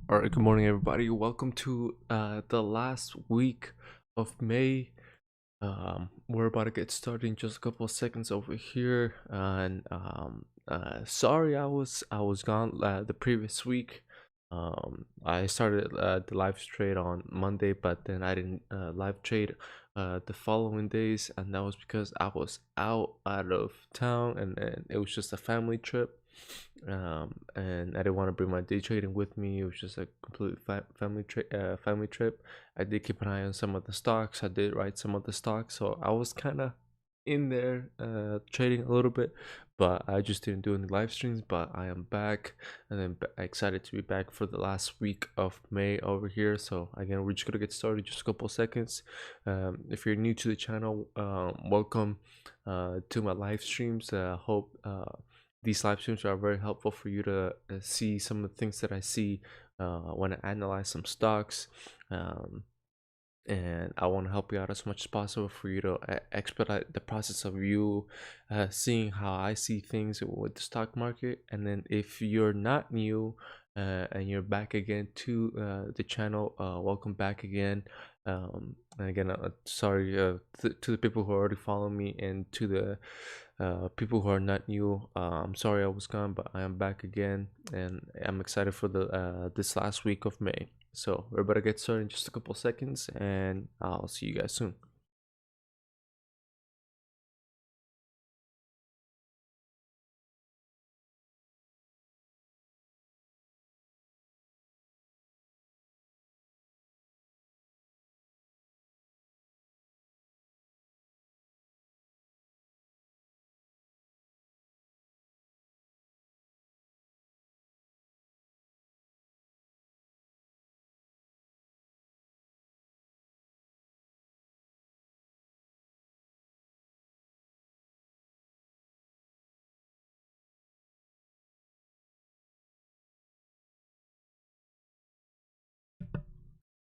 All right, good morning, everybody. Welcome to the last week of May. We're about to get started in just a couple of seconds over here. Sorry, I was gone the previous week. I started the live trade on Monday, but then I didn't live trade the following days, and that was because I was out of town, and it was just a family trip. And I didn't want to bring my day trading with me. It was just a complete family trip. I did keep an eye on some of the stocks. I did write some of the stocks, so I was kind of in there trading a little bit, but I just didn't do any live streams. But I am back, and I'm excited to be back for the last week of May over here. So again, we're just gonna get started in just a couple of seconds. If you're new to the channel, welcome to my live streams. Hope these live streams are very helpful for you to see some of the things that I see when I analyze some stocks. Um, and I want to help you out as much as possible for you to expedite the process of you seeing how I see things with the stock market. And then if you're not new and you're back again to the channel, welcome back again. And again, sorry to the people who already follow me, and to the people who are not new. I'm sorry I was gone, but I am back again, and I'm excited for the this last week of May. So we're about to get started in just a couple seconds, and I'll see you guys soon.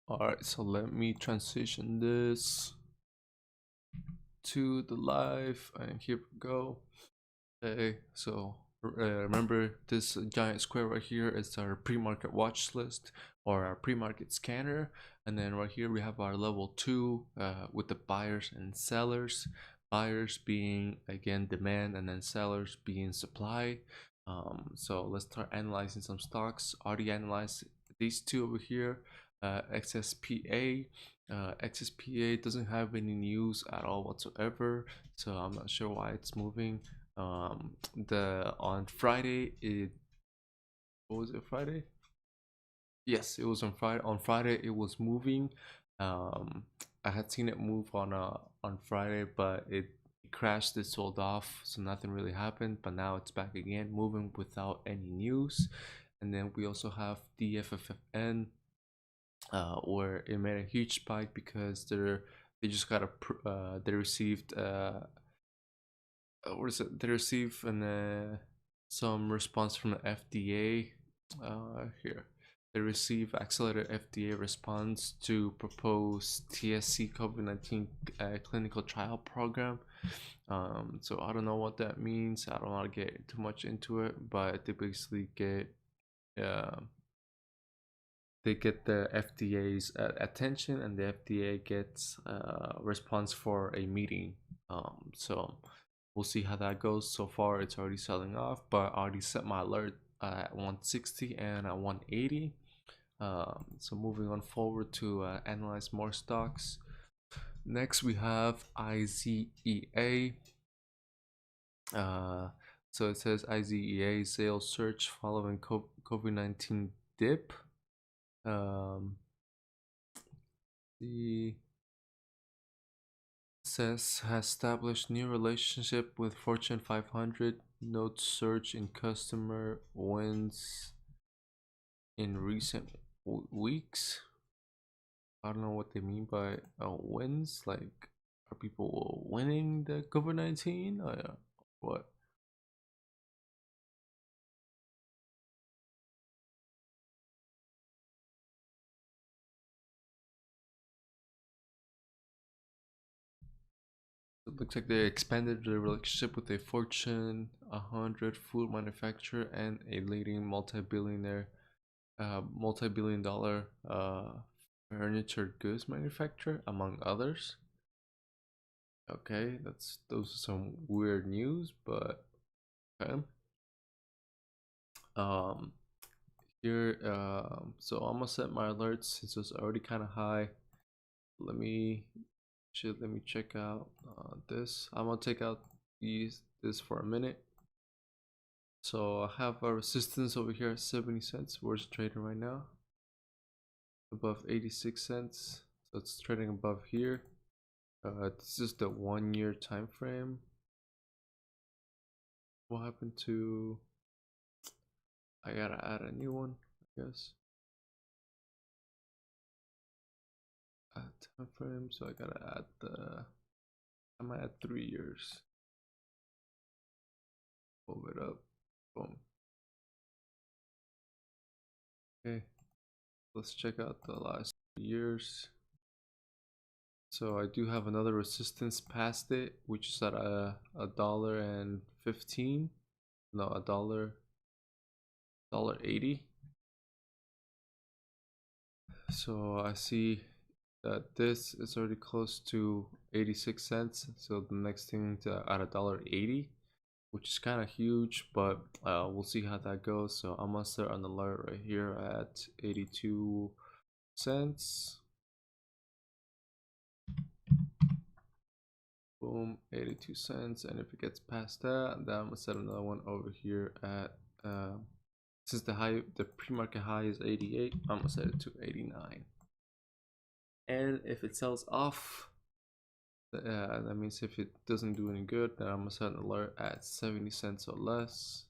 All right, so let me transition this to the live, and here we go. Okay, so remember this giant square right here is our pre-market watch list, or our pre-market scanner. And then right here we have our level 2 with the buyers and sellers. Buyers being again demand, and then sellers being supply. So let's start analyzing some stocks. Already analyzed these two over here. XSPA. XSPA doesn't have any news at all whatsoever, so I'm not sure why it's moving. The on Friday, it what was it, Friday? Yes, it was on Friday. On Friday it was moving. um I had seen it move on Friday, but it crashed, it sold off, so nothing really happened. But now it's back again, moving without any news. And then we also have DFFN, where it made a huge spike because they just got they received what is it? They received some response from the FDA. Here, they receive accelerated FDA response to propose TSC COVID-19 clinical trial program. So I don't know what that means. I don't want to get too much into it, but they basically uh, get the FDA's attention, and the FDA gets response for a meeting. So we'll see how that goes. So far, it's already selling off, but I already set my alert at 160 and at 180. So moving on forward to analyze more stocks. Next, we have IZEA. Uh, so it says IZEA sales surge following COVID-19 dip. The says has established new relationship with Fortune 500. Notes surge in customer wins in recent weeks. I don't know what they mean by wins. Like, are people winning the COVID-19? What? It looks like they expanded their relationship with a Fortune 100 food manufacturer and a leading multi-billionaire multi-billion-dollar furniture goods manufacturer, among others. Okay, those are some weird news, but okay. Um, Here, so I'm gonna set my alerts since it's already kind of high. Let me check out this. I'm gonna take out this for a minute. So I have a resistance over here at 70 cents. Where's it trading right now? Above 86 cents. So it's trading above here. This is the 1 year time frame. What happened to? I gotta add a new one, I guess. Add time frame. So I gotta add the. I might add 3 years. Move it up. Boom. Okay, let's check out the last years. So I do have another resistance past it, which is at $1.15. No, $1.80. So I see that this is already close to 86 cents. So the next thing to at $1.80, which is kind of huge, but we'll see how that goes. So I'm gonna start an alert right here at 82 cents. Boom, 82 cents. And if it gets past that, then I'm gonna set another one over here at since the pre-market high is 88, I'm gonna set it to 89. And if it sells off, that means if it doesn't do any good, then I'm gonna set an alert at 70 cents or less.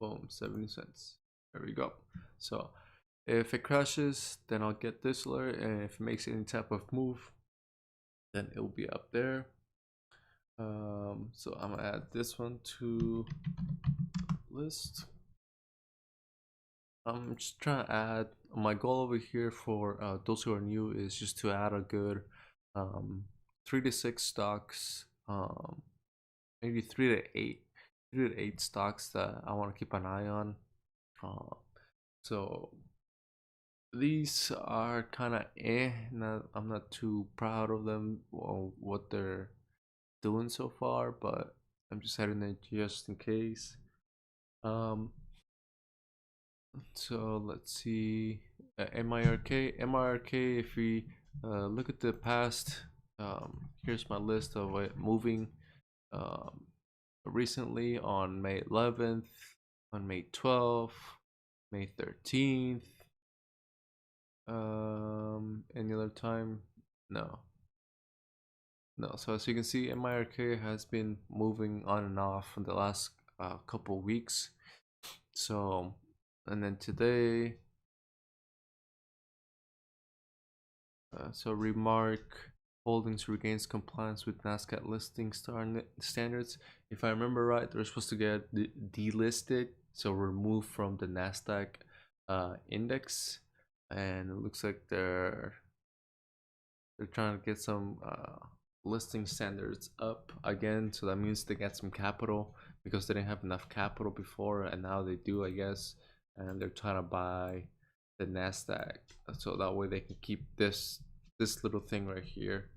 Boom, 70 cents. There we go. So if it crashes, then I'll get this alert, and if it makes any type of move, then it will be up there. So I'm gonna add this one to list. I'm just trying to add, my goal over here for those who are new is just to add a good 3 to 6 stocks, maybe 3 to 8 stocks that I want to keep an eye on. So these are kind of I'm not too proud of them or what they're doing so far, but I'm just adding it just in case. So let's see, MIRK. If we look at the past, here's my list of it moving recently on May 11th, on May 12th, May 13th. Any other time? No. So as you can see, MIRK has been moving on and off in the last couple weeks. So, and then today, so Remark Holdings regains compliance with NASDAQ listing standards. If I remember right, they're supposed to get delisted, so removed from the NASDAQ index, and it looks like they're trying to get some listing standards up again. So that means they get some capital, because they didn't have enough capital before, and now they do, I guess. And they're trying to buy the NASDAQ, so that way they can keep this little thing right here.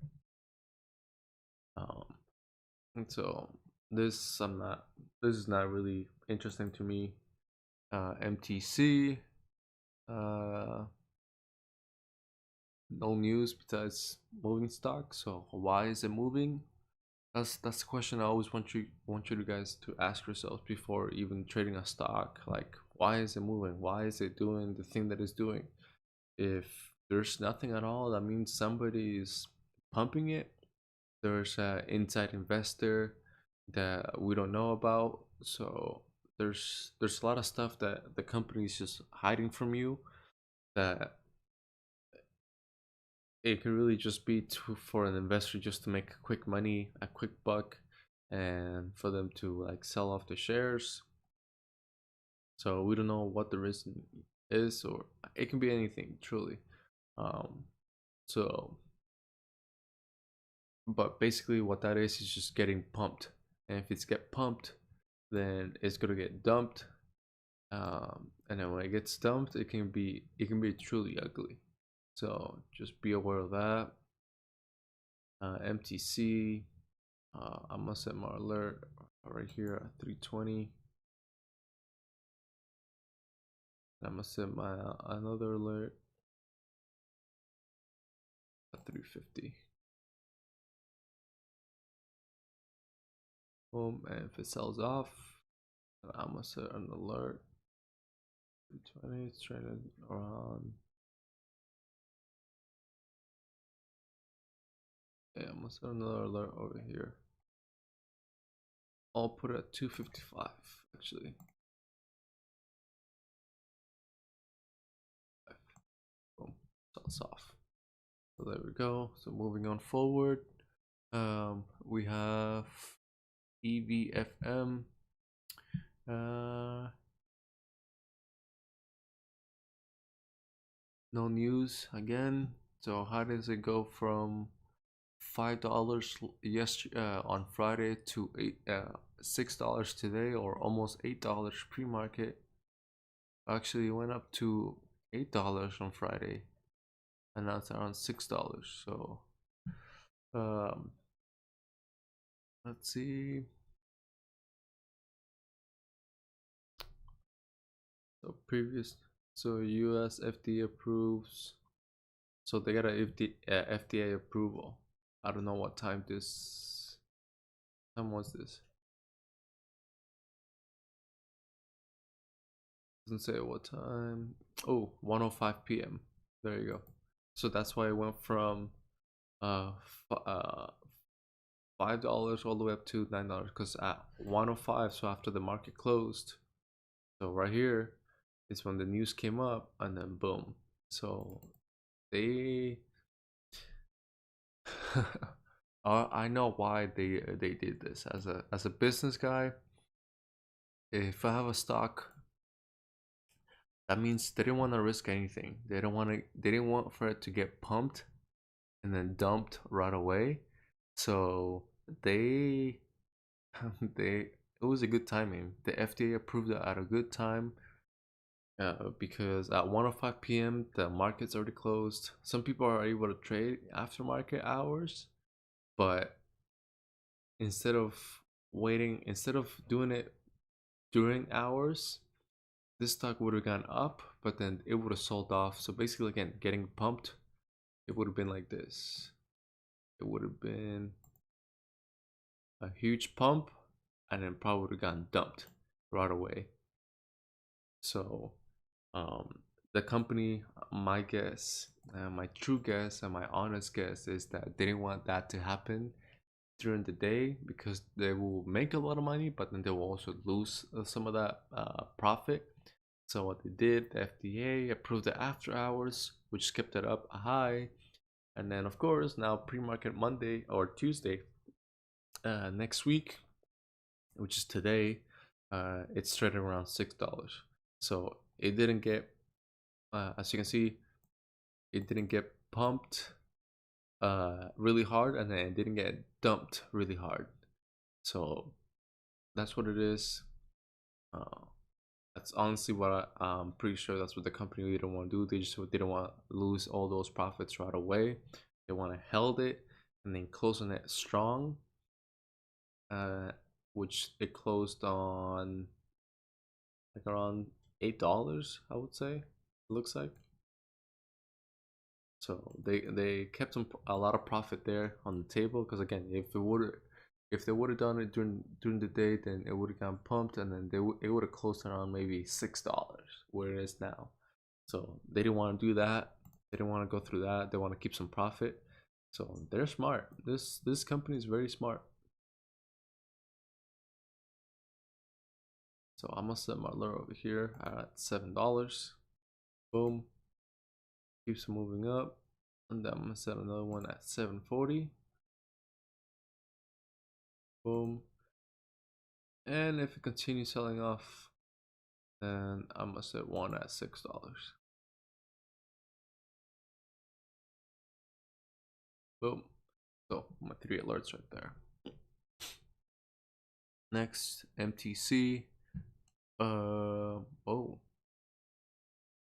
And so this is not really interesting to me. MTC, no news besides moving stock. So why is it moving? That's the question I always want you guys to ask yourselves before even trading a stock. Like, why is it moving? Why is it doing the thing that it's doing? If there's nothing at all, that means somebody is pumping it. There's an inside investor that we don't know about. So there's a lot of stuff that the company is just hiding from you, that it can really just be for an investor just to make quick money, a quick buck, and for them to like sell off the shares. So we don't know what the reason is, or it can be anything, truly. So but basically what that is just getting pumped, and if it's get pumped, then it's gonna get dumped. And then when it gets dumped, it can be truly ugly. So just be aware of that. MTC. I'm gonna set my alert right here at 320. I'm gonna set my another alert at 350. Boom, and if it sells off, I'm gonna set an alert. 320. It's trading around. Yeah, I'm gonna set another alert over here. I'll put it at 255 actually. Boom, sells off. So there we go. So moving on forward, we have EVFM. No news again. So how does it go from $5 on Friday to $6 today, or almost $8 pre-market? Actually, it went up to $8 on Friday, and now it's around $6. So um, let's see. So US FDA approves. So they got a FDA approval. I don't know what time was this. Doesn't say what time. Oh, 1:05 p.m. There you go. So that's why it went from uh, $5 all the way up to $9, because at 1:05, so after the market closed. So right here is when the news came up, and then boom. So they I know why they did this. As a business guy, if I have a stock, that means they didn't want to risk anything. They didn't want for it to get pumped and then dumped right away. So they they it was a good timing. The FDA approved it at a good time, because at 1:05 p.m. the market's already closed. Some people are able to trade after market hours, but instead of doing it during hours, this stock would have gone up, but then it would have sold off. So basically, again, getting pumped, it would have been like this. It would have been a huge pump, and then probably would have gotten dumped right away. So the company, my guess, my true guess, and my honest guess is that they didn't want that to happen during the day, because they will make a lot of money, but then they will also lose some of that profit. So what they did, the FDA approved the after hours, which kept it up high. And then of course now pre-market Monday or Tuesday, next week, which is today, it's trading around $6. So it didn't get, as you can see, it didn't get pumped really hard, and then it didn't get dumped really hard. So that's what it is. That's honestly what I'm pretty sure that's what the company didn't want to do. They just didn't want to lose all those profits right away. They want to held it and then close on it strong, which it closed on like around $8, I would say. It looks like. So they kept a lot of profit there on the table, because again, if they would have done it during the day, then it would have gotten pumped, and then it would have closed around maybe $6 where it is now. So they didn't want to do that. They didn't want to go through that. They want to keep some profit. So they're smart. This company is very smart. So I'm gonna set my alert over here at $7. Boom. Keeps moving up. And then I'm gonna set another one at 740. Boom. And if it continues selling off, then I'm gonna set one at $6. Boom. So my 3 alerts right there. Next, MTC. Oh,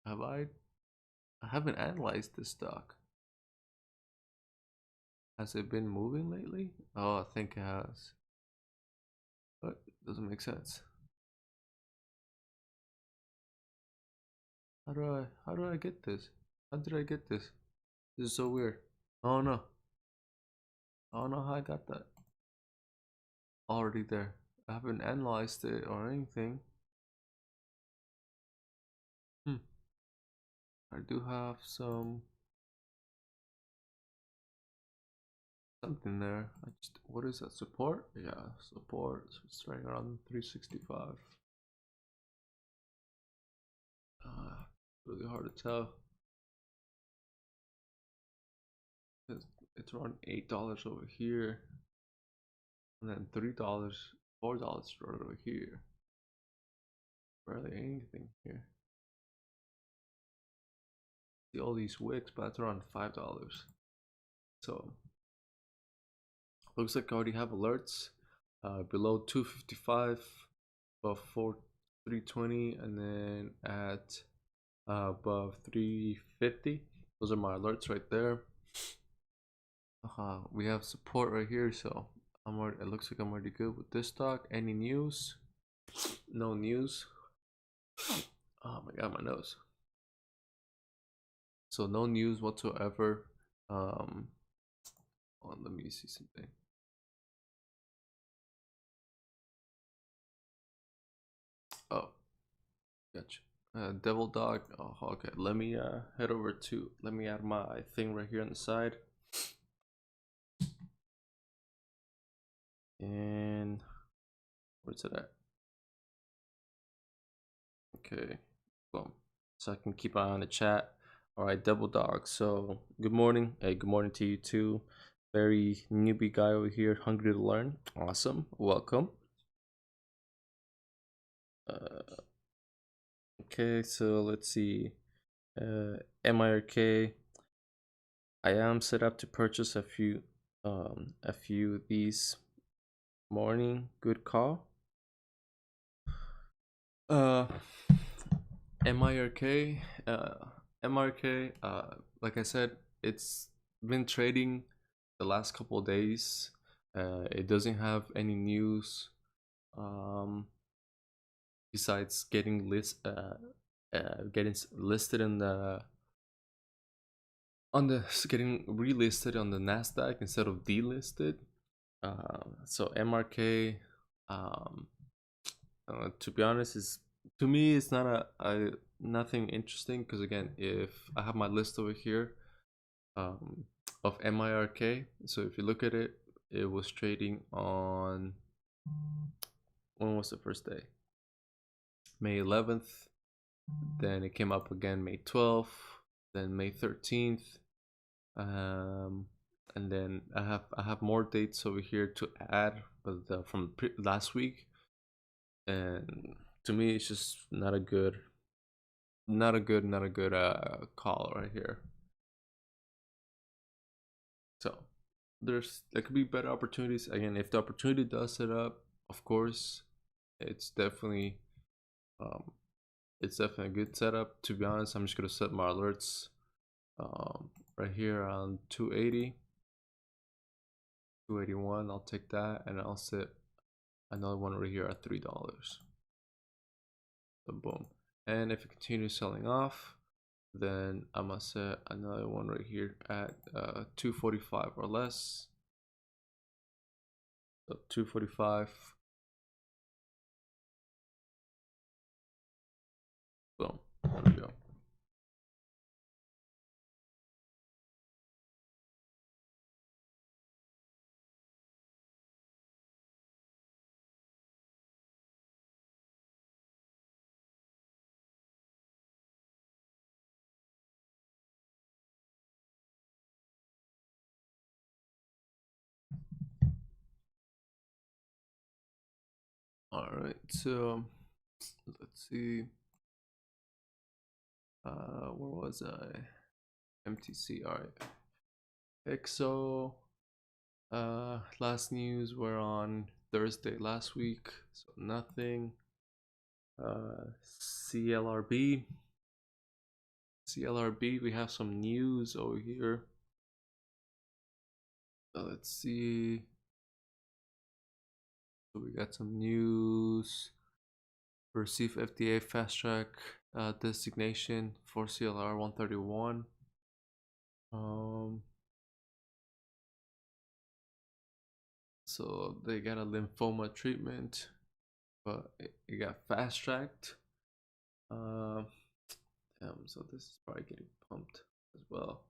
have I? I haven't analyzed this stock. Has it been moving lately? Oh, I think it has. But it doesn't make sense. How do I get this? How did I get this? This is so weird. Oh no. I don't know how I got that. Already there. I haven't analyzed it or anything. I do have something there. What is that, support? Yeah, support. So it's right around 365. Really hard to tell. It's around $8 over here, and then $3, $4 right over here. Barely anything here. See all these wicks, but it's around $5. So looks like I already have alerts. Below 255, above 320, and then at above 350. Those are my alerts right there. We have support right here, so it looks like I'm already good with this stock. Any news? No news. Oh my god, my nose. So no news whatsoever. Let me see something. Oh, gotcha. Devil Dog. Oh, okay. Let me head over to. Let me add my thing right here on the side. And where's it at? Okay, boom. So I can keep an eye on the chat. All right, Devil Dog. So good morning. Hey, good morning to you too. Very newbie guy over here, hungry to learn. Awesome. Welcome. Okay, so let's see. MIRK. I am set up to purchase a few these morning. Good call. MIRK. MRK. Like I said, it's been trading the last couple of days. It doesn't have any news besides getting getting listed in the getting relisted on the Nasdaq instead of delisted. So MRK, to be honest, is to me it's not a nothing interesting, because again, if I have my list over here of MIRK, so if you look at it, it was trading on, when was the first day? May 11th. Then it came up again May 12th, then May 13th. And then I have more dates over here to add, but from last week. And to me, it's just not a good call right here. So there could be better opportunities. Again, if the opportunity does set up, of course, it's definitely a good setup. To be honest, I'm just gonna set my alerts right here around 280, 281. I'll take that, and I'll set another one right here at $3. So boom. And if it continues selling off, then I'm gonna set another one right here at 245 or less. So 245. Boom. There we go. All right. So let's see. Where was I? MTC. All right. EXO. Last news we're on Thursday last week, so nothing. CLRB, we have some news over here. Let's see. So we got some news. Receive FDA fast track designation for CLR 131. So they got a lymphoma treatment, but it got fast tracked. Damn, so this is probably getting pumped as well.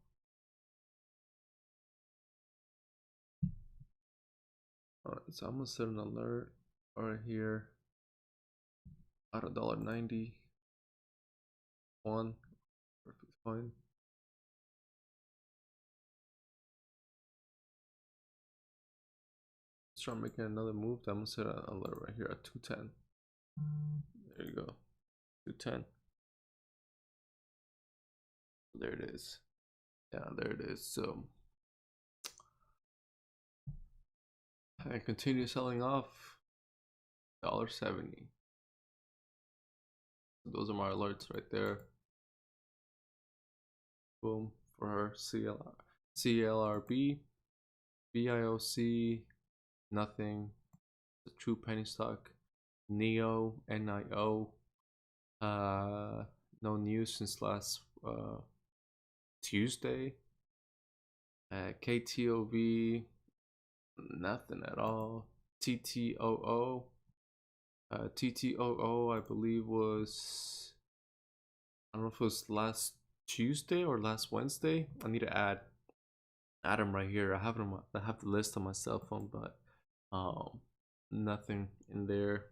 Alright, so I'm gonna set an alert right here at $1.91. Perfect fine. Start making another move. I'm gonna set an alert right here at 210. There you go. 210. There it is. Yeah, there it is. So I continue selling off $1.70. Those are my alerts right there. Boom for her. CLRB, BIOC, nothing. The true penny stock. NIO, NIO. No news since last Tuesday. KTOV, nothing at all. TTOO, I believe was, I don't know if it was last Tuesday or last Wednesday. I need to add them right here. I have the list on my cell phone, but nothing in there.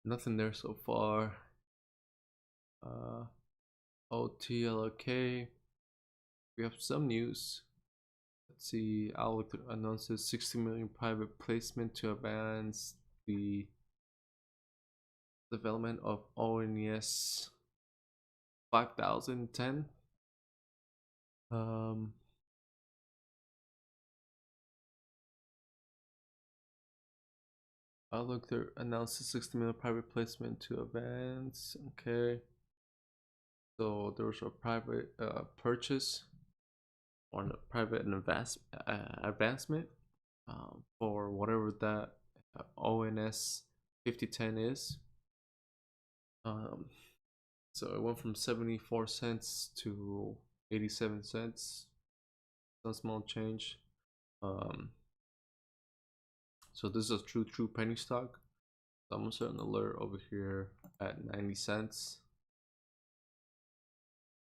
Nothing there so far. OTLK, we have some news. Let's see. Outlook announces 60 million private placement to advance the development of ONES 5010. Outlook there announces 60 million private placement to advance. Okay. So there was a private purchase or a private advancement for whatever that ONS 5010 is. So it went from 74 cents to 87 cents. Some small change. So this is a true penny stock. So I'm gonna set an alert over here at 90 cents.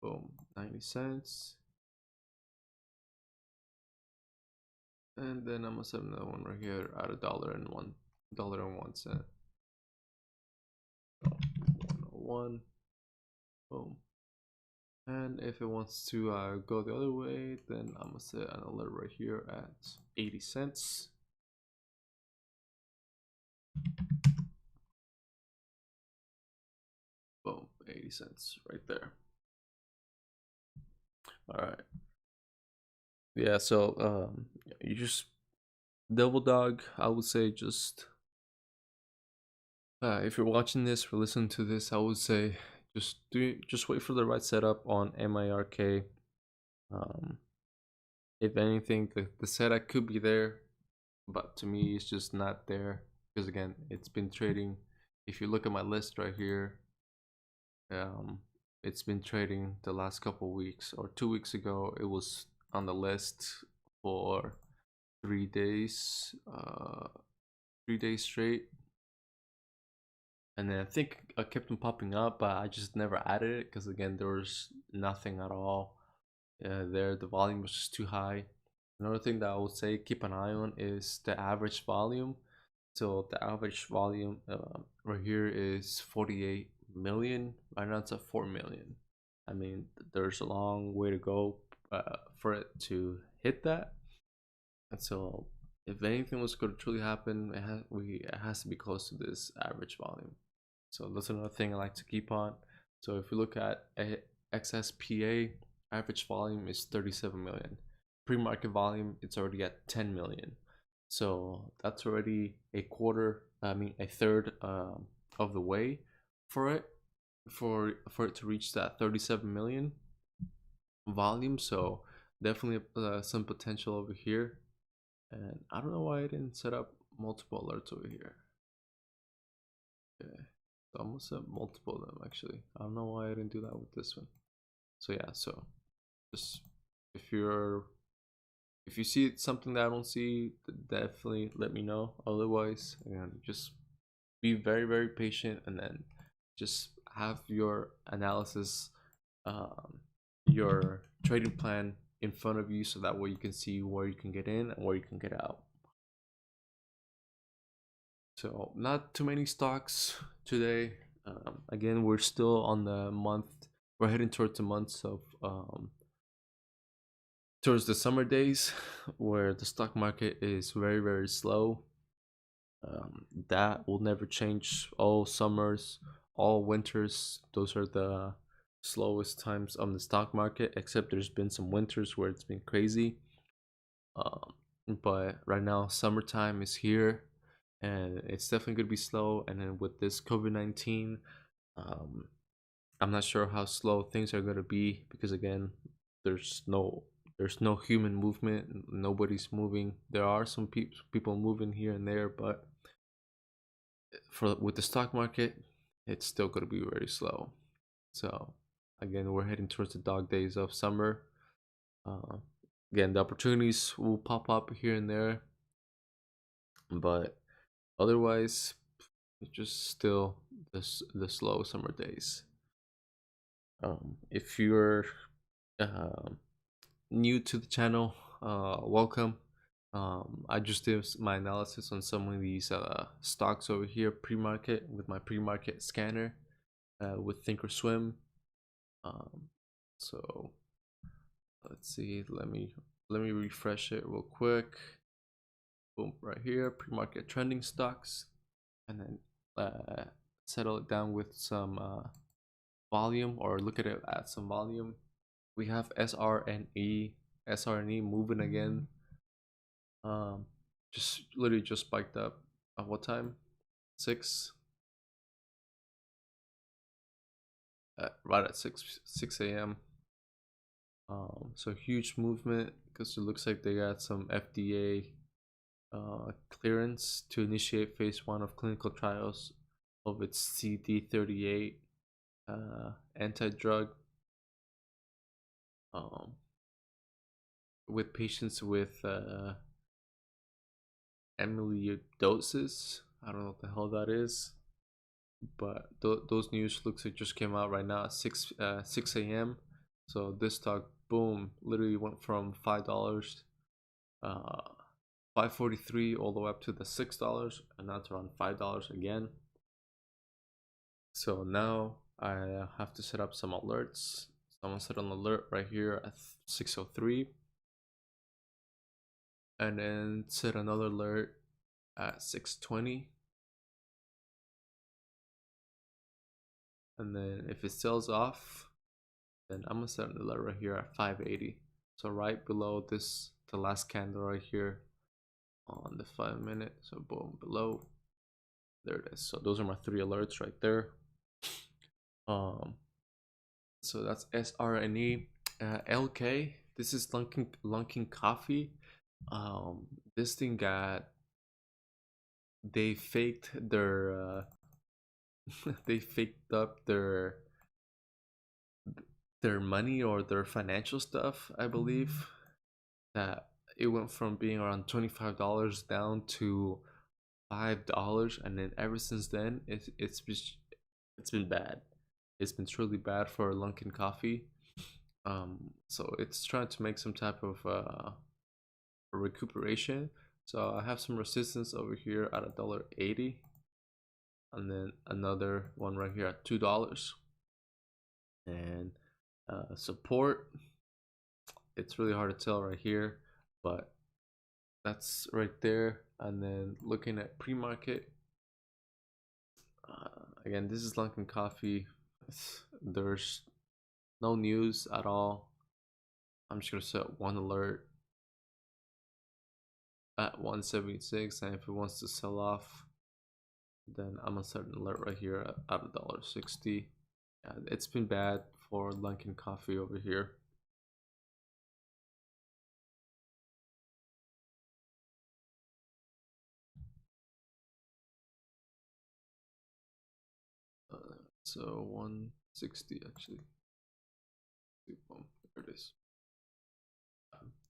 Boom, 90 cents. And then I'm gonna set another one right here at $1.01. 101. Boom. And if it wants to go the other way, then I'm gonna set an alert right here at 80 cents. Boom, 80 cents right there. All right. Yeah, so you just double dog. I would say just if you're watching this or listening to this, I would say just wait for the right setup on MIRK. If anything, the setup could be there, but to me it's just not there because again, it's been trading. If you look at my list right here, it's been trading the last couple weeks, or 2 weeks ago it was on the list for 3 days, 3 days straight, and then I think I kept them popping up, but I just never added it because again there was nothing at all there. The volume was just too high. Another thing that I would say keep an eye on is the average volume. So the average volume right here is 48 million. Right now it's at 4 million. I mean, there's a long way to go for it to hit that. And so if anything was going to truly happen, it has to be close to this average volume. So that's another thing I like to keep on. So if you look at XSPA, average volume is 37 million. Pre-market volume, it's already at 10 million. So that's already a quarter, I mean a third of the way for it, for it to reach that 37 million volume. So definitely some potential over here. And I don't know why I didn't set up multiple alerts over here. Okay, so I almost set multiple of them actually. I don't know why I didn't do that with this one. So yeah, so just if you're if you see something that I don't see, definitely let me know. Otherwise, and just be very patient, and then just have your analysis, um, your trading plan in front of you, so that way you can see where you can get in and where you can get out. So not too many stocks today. Again, we're still on the month. We're heading towards the months of towards the summer days, where the stock market is very slow. That will never change. All summers, all winters, those are the slowest times on the stock market. Except there's been some winters where it's been crazy. Um, but right now, summertime is here, and it's definitely gonna be slow. And then with this COVID-19, um, I'm not sure how slow things are gonna be, because again, there's no there's no human movement. Nobody's moving. There are some people moving here and there, but for with the stock market, it's still gonna be very slow. So again, we're heading towards the dog days of summer. Uh, Again, the opportunities will pop up here and there, but otherwise, it's just still the slow summer days. If you're um, new to the channel, welcome. I just did my analysis on some of these stocks over here pre-market with my pre-market scanner with ThinkorSwim. Um, so let's see. Let me refresh it real quick. Boom, right here, pre-market trending stocks, and then settle it down with some volume, or look at it at some volume. We have SRNE moving again. Just literally just spiked up at what time? 6 right at 6 a.m. So huge movement, because it looks like they got some FDA clearance to initiate phase 1 of clinical trials of its CD38 anti-drug, um, with patients with amyloidosis. I don't know what the hell that is, but those news looks like just came out right now at 6 a.m. So this stock, boom, literally went from $5, 5.43, all the way up to the $6, and now it's around $5 again. So now I have to set up some alerts. So I'm gonna set an alert right here at 6:03, and then set another alert at 6:20, and then if it sells off, then I'm gonna set an alert right here at 5:80. So right below this, the last candle right here on the 5-minute. So boom, below, there it is. So those are my 3 alerts right there. So that's SRNE. LK, this is Lunkin Coffee. This thing got, they faked their they faked up their money or their financial stuff, I believe. That it went from being around $25 down to $5, and then ever since then it's been bad. It's been truly bad for Lunkin Coffee. So it's trying to make some type of recuperation. So I have some resistance over here at $1.80, and then another one right here at $2, and support, it's really hard to tell right here, but that's right there. And then looking at pre-market, again, this is Lunkin Coffee. There's no news at all. I'm just gonna set one alert. at 176, and if it wants to sell off, then I'm gonna set an alert right here at $1.60. Yeah, it's been bad for Lunkin Coffee over here. So 160 actually. Boom, there it is.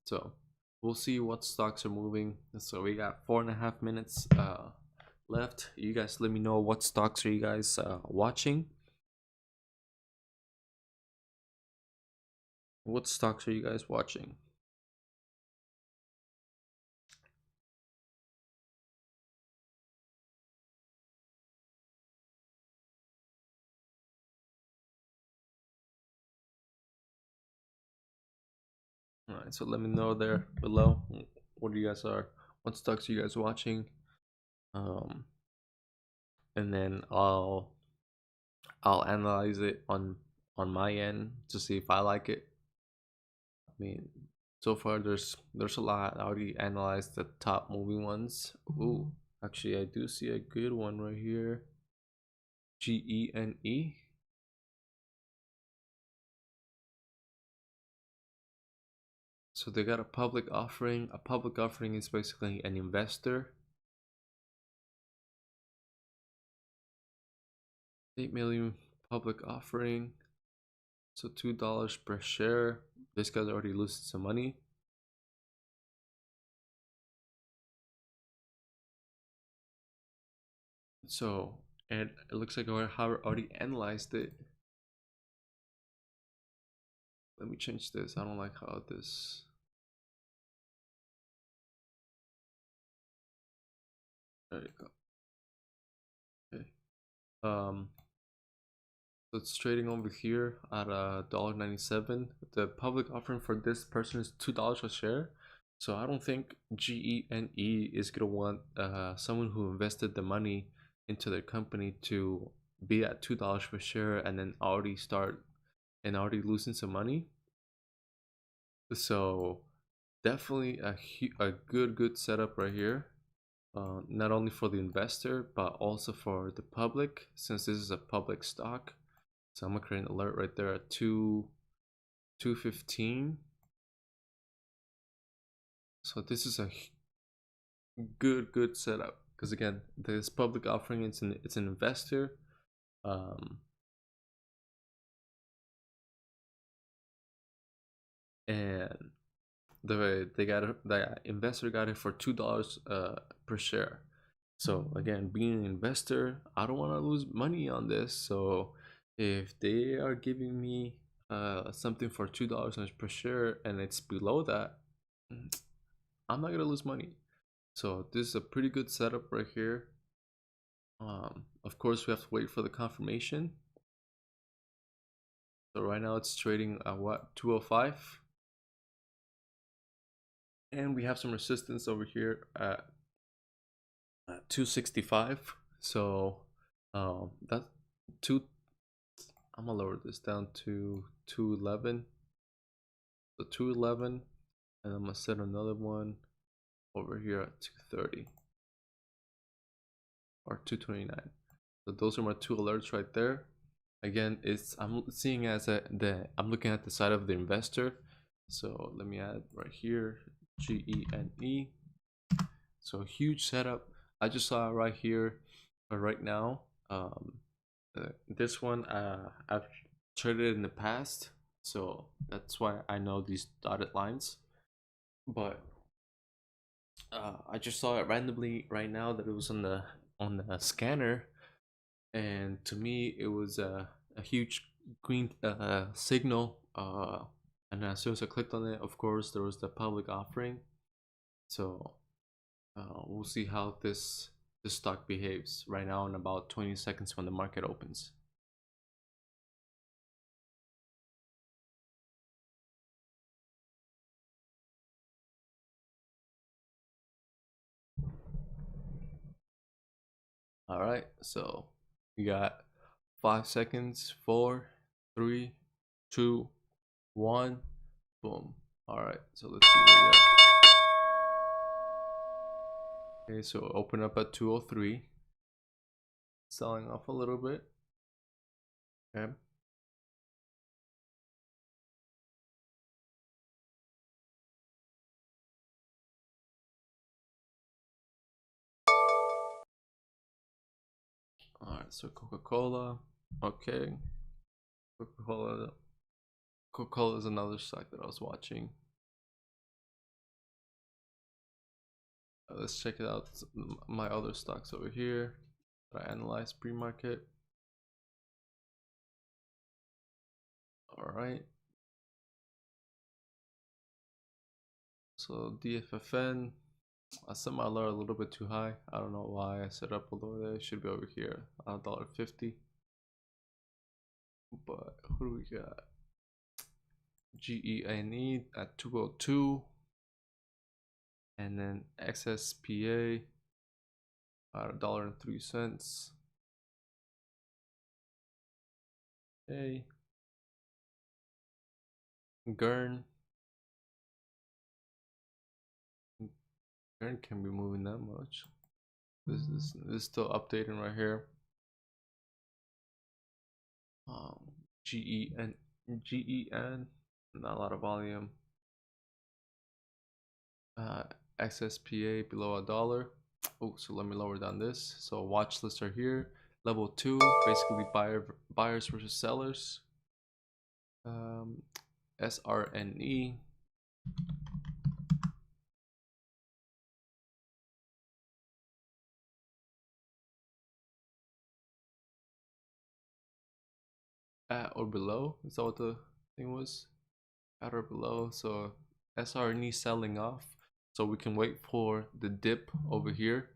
So we'll see what stocks are moving. So we got 4.5 minutes left. You guys let me know what stocks are you guys watching. What stocks are you guys watching? All right, so let me know there below what you guys are, what stocks are you guys watching, and then I'll analyze it on my end to see if I like it. I mean, so far there's a lot. I already analyzed the top moving ones. Ooh, actually I do see a good one right here. GENE. So they got a public offering. A public offering is basically an investor. 8 million public offering. So $2 per share. This guy's already losing some money. So, and it looks like I already analyzed it. Let me change this. I don't like how this. There you go. Okay. So it's trading over here at $1.97. The public offering for this person is $2 a share. So I don't think GENE is gonna want someone who invested the money into their company to be at $2 per share and then already losing some money. So definitely a good setup right here. Not only for the investor but also for the public, since this is a public stock. So I'm gonna create an alert right there at 2:15. So this is a good setup, because again, this public offering, it's an investor. And the investor got it for $2 per share. So again, being an investor, I don't want to lose money on this. So if they are giving me something for $2 per share and it's below that, I'm not gonna lose money. So this is a pretty good setup right here. Of course we have to wait for the confirmation. So right now it's trading at what, 205, and we have some resistance over here at 265. So that's two. I'm gonna lower this down to 211. So 211, and I'm gonna set another one over here at 230 or 229. So those are my two alerts right there. Again, I'm seeing as I'm looking at the side of the investor. So let me add right here GENE. So huge setup. I just saw it right here, right now. This one I've traded in the past, so that's why I know these dotted lines. But I just saw it randomly right now that it was on the scanner, and to me it was a huge green signal. And as soon as I clicked on it, of course there was the public offering. So we'll see how this stock behaves right now in about 20 seconds when the market opens. All right, so we got 5 seconds. 4, 3, 2, 1, boom. All right, so let's see what we got. Okay, so open up at 203, selling off a little bit. Okay. All right, so Coca-Cola. Okay. Coca-Cola. Coca-Cola is another stock that I was watching. Let's check it out. My other stocks over here that I analyzed pre-market. All right. So DFFN, I set my alert a little bit too high. I don't know why I set up below there. It should be over here, $1.50. But who do we got? GENE at 202, and then XSPA at $1.03. Okay. Gurn. Gurn can't be moving that much. This is still updating right here. GEN, not a lot of volume. XSPA below $1. Oh, so let me lower down this. So watch lists are here. Level 2, basically buyers versus sellers. SRNE. At or below. Is that what the thing was? At or below. So SRNE selling off. So we can wait for the dip over here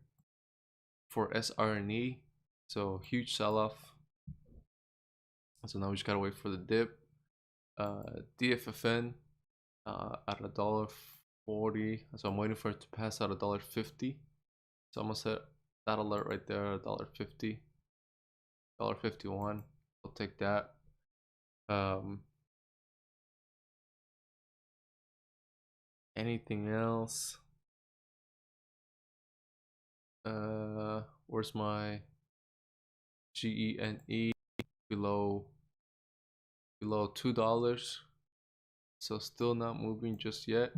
for SRNE. So huge sell off. So now we just gotta wait for the dip. DFFN at $1.40. So I'm waiting for it to pass at $1.50. So I'm gonna set that alert right there, $1.50, $1.51. I'll take that. Anything else? Where's my GENE below $2? So still not moving just yet.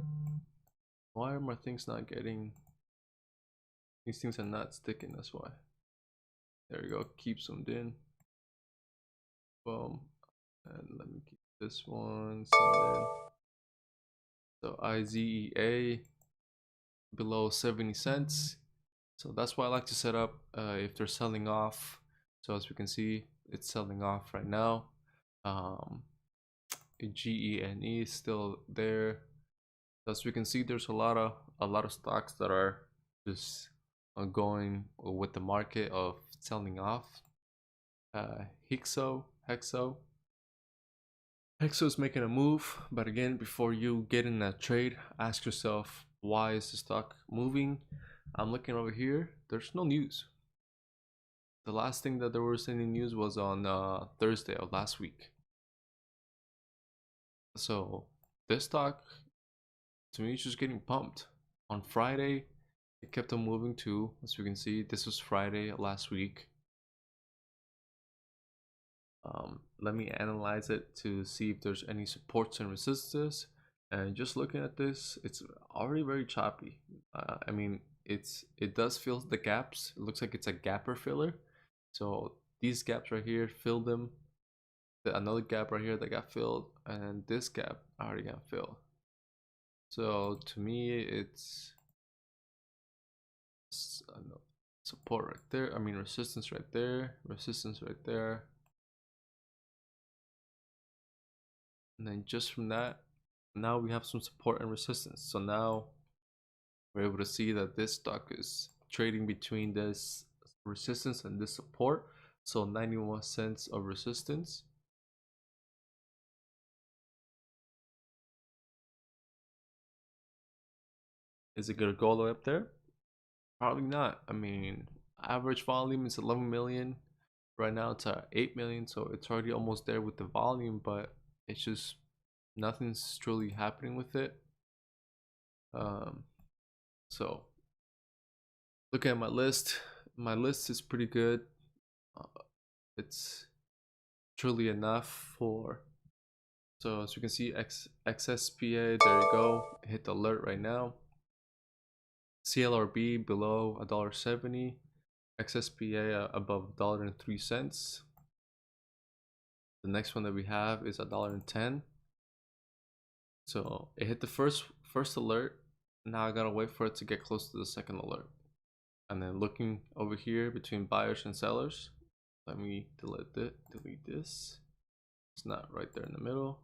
Why are my things not getting? These things are not sticking. That's why. There we go. Keep zoomed in. Boom. And let me keep this one zoomed in. So IZEA below 70 cents. So that's why I like to set up if they're selling off. So as we can see, it's selling off right now. GENE is still there. As we can see, there's a lot of stocks that are just going with the market of selling off. Hexo is making a move, but again, before you get in that trade, ask yourself, why is the stock moving? I'm looking over here. There's no news. The last thing that there was any news was on Thursday of last week. So this stock, to me, is just getting pumped. On Friday, it kept on moving too. As you can see, this was Friday last week. Let me analyze it to see if there's any supports and resistances. And just looking at this, it's already very choppy. I mean, it does fill the gaps. It looks like it's a gapper filler. So these gaps right here, fill them. Another gap right here that got filled, and this gap already got filled. So to me, it's support right there. I mean, resistance right there, resistance right there. And then just from that, now we have some support and resistance. So now we're able to see that this stock is trading between this resistance and this support. So 91 cents of resistance. Is it gonna go all the way up there? Probably not. I mean, average volume is 11 million. Right now it's at 8 million, so it's already almost there with the volume, but it's just nothing's truly happening with it. So Look at my list. My list is pretty good. Uh, it's truly enough for. So as you can see, XSPA, there you go. Hit the alert right now. CLRB below $1.70. XSPA above $1.03. The next one that we have is $1.10. So it hit the first alert. Now I gotta wait for it to get close to the second alert. And then looking over here between buyers and sellers. Let me delete this. It's not right there in the middle.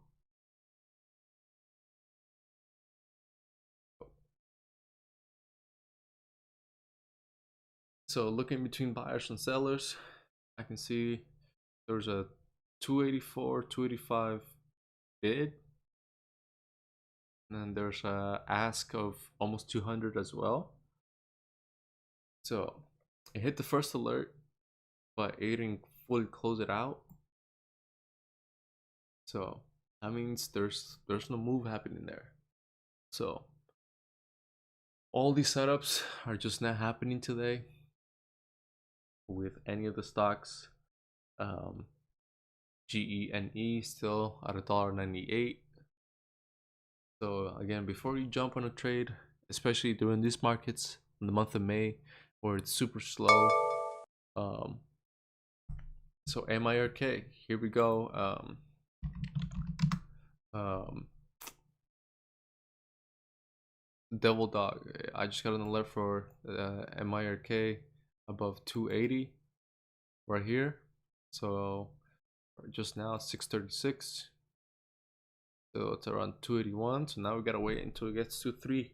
So looking between buyers and sellers, I can see there's a 284, 285 bid. And then there's a ask of almost 200 as well. So it hit the first alert, but it didn't fully close it out. So that means there's no move happening there. So all these setups are just not happening today with any of the stocks. GENE still at $1.98. So again, before you jump on a trade, especially during these markets in the month of May where it's super slow, so MIRK, here we go. Devil Dog, I just got an alert for MIRK above 280 right here. So just now 636. So it's around 281. So now we gotta wait until it gets to $3.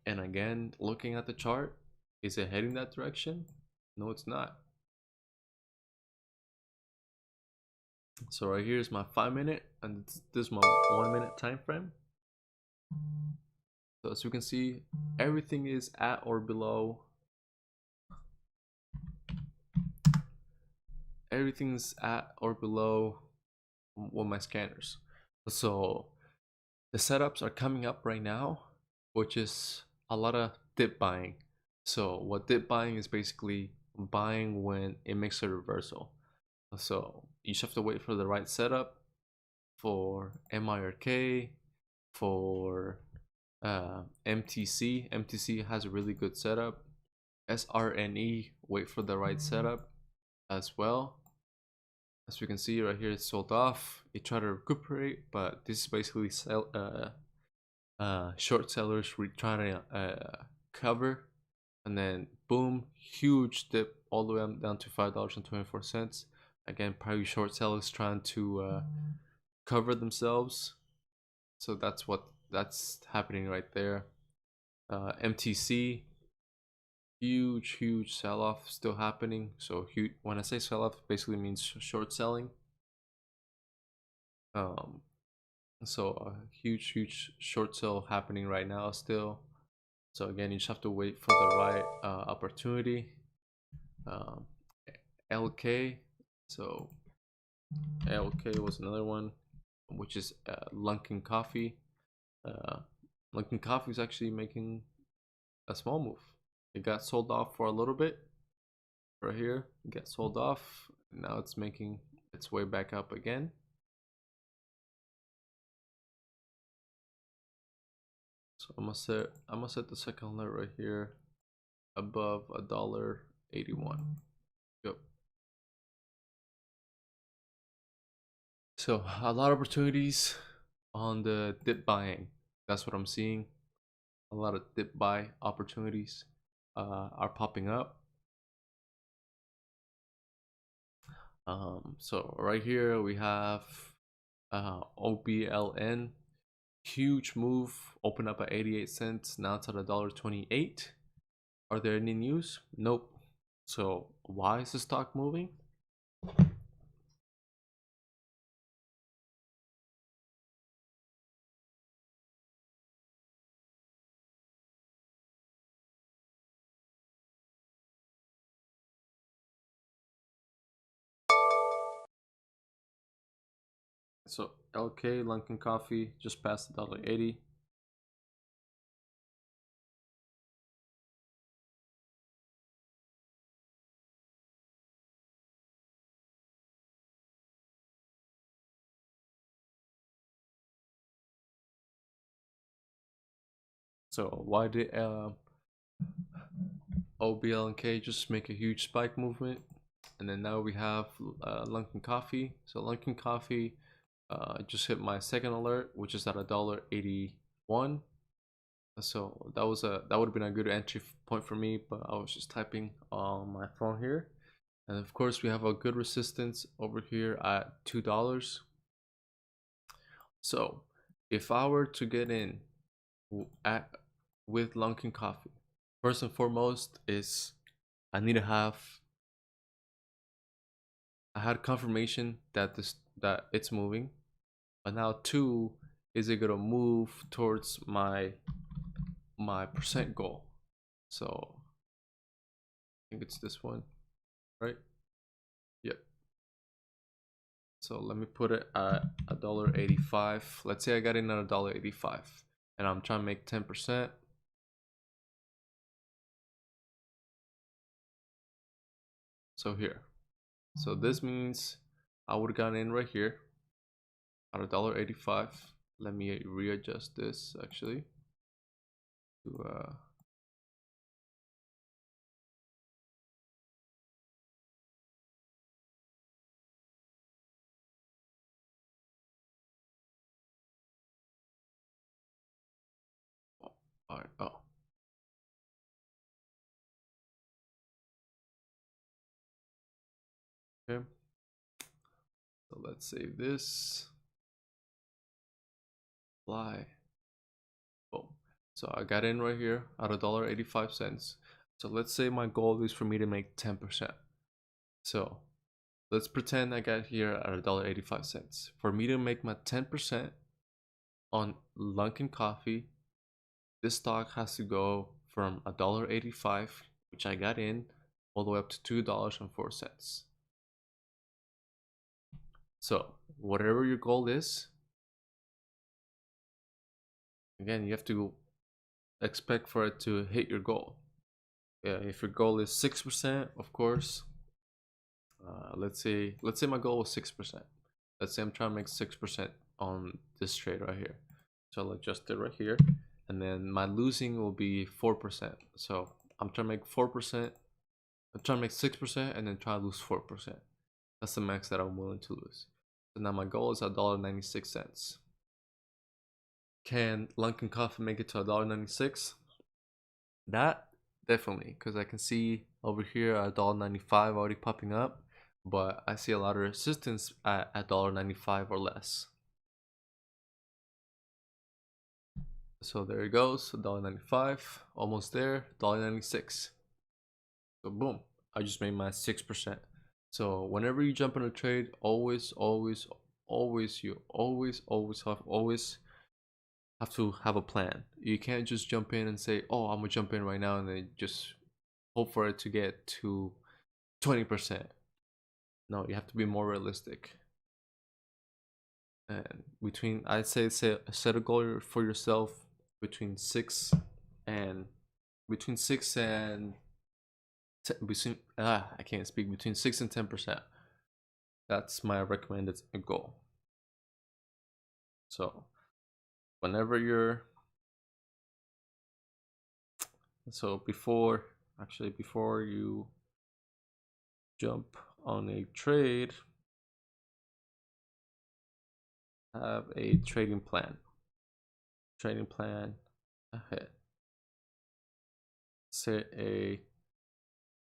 And again, looking at the chart, is it heading that direction? No, it's not. So right here is my 5-minute, and this is my 1-minute time frame. So as you can see, everything is at or below. Everything's at or below with my scanners. So the setups are coming up right now, which is a lot of dip buying. So what dip buying is basically buying when it makes a reversal. So you just have to wait for the right setup for MIRK, for MTC. MTC has a really good setup. SRNE, wait for the right setup as well. As we can see right here, it's sold off. It tried to recuperate, but this is basically short sellers trying to cover, and then boom, huge dip all the way down to $5.24. Again, probably short sellers trying to cover themselves. So that's happening right there. MTC, huge sell-off still happening. So when I say sell-off, basically means short selling. So a huge short sell happening right now still. So again, you just have to wait for the right opportunity. LK, so LK was another one, which is Lunkin Coffee. Lunkin Coffee is actually making a small move. It got sold off for a little bit right here. It got sold off. Now it's making its way back up again. So I'm gonna set the second alert right here above $1.81. Yep. So a lot of opportunities on the dip buying. That's what I'm seeing. A lot of dip buy opportunities are popping up. So right here we have OBLN, huge move, open up at 88 cents, now it's at $1.28. Are there any news? Nope. So why is the stock moving? So LK Lunkin Coffee just passed $1.80. So why did OBLNK just make a huge spike movement? And then now we have Lunkin Coffee. So Lunkin Coffee just hit my second alert, which is at $1.81. So that would have been a good entry point for me, but I was just typing on my phone here. And of course we have a good resistance over here at $2. So if I were to get in with Lunkin Coffee, first and foremost is I need to have I had confirmation that it's moving, but now two, is it gonna move towards my percent goal? So I think it's this one, right? Yep. So let me put it at $1.85. Let's say I got in at $1.85 and I'm trying to make 10%. So here, so this means I would have gotten in right here at $1.85. Let me readjust this actually to all right. Oh, okay. So let's save this. Apply. Boom. So I got in right here at $1.85. So let's say my goal is for me to make 10%. So let's pretend I got here at $1.85. For me to make my 10% on Lunkin Coffee, this stock has to go from $1.85, which I got in, all the way up to $2.04. So whatever your goal is, again, you have to expect for it to hit your goal. Yeah, if your goal is 6%, of course, let's say my goal was 6%. Let's say I'm trying to make 6% on this trade right here. So I'll adjust it right here, and then my losing will be 4%. So I'm trying to make 4%. I'm trying to make 6% and then try to lose 4%. That's the max that I'm willing to lose. So now my goal is $1.96. Can Lunkin Coffee make it to $1.96? That definitely, because I can see over here at $1.95 already popping up, but I see a lot of resistance at $1.95 or less. So there it goes, $1.95, almost there, $1.96. So boom, I just made my 6%. So whenever you jump in a trade, always have to have a plan. You can't just jump in and say, oh, I'm gonna jump in right now and then just hope for it to get to 20%. No, you have to be more realistic. And I'd say set a goal for yourself between 6 and between 6 and I can't speak, between 6 and 10%. That's my recommended goal. So whenever you're before you jump on a trade, have a trading plan ahead. Set a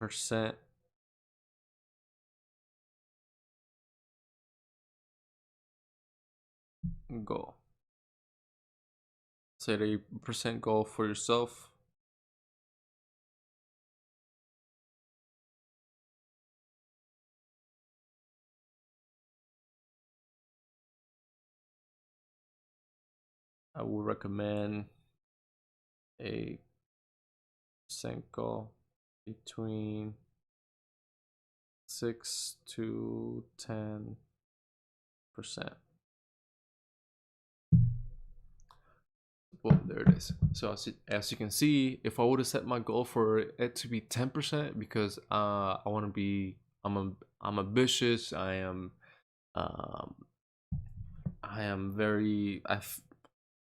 percent goal. Set a percent goal for yourself. I will recommend a percent goal between 6 to 10%. Boom, there it is. So as you can see, if I would have set my goal for it to be 10%, because I want to be, I'm ambitious. I am very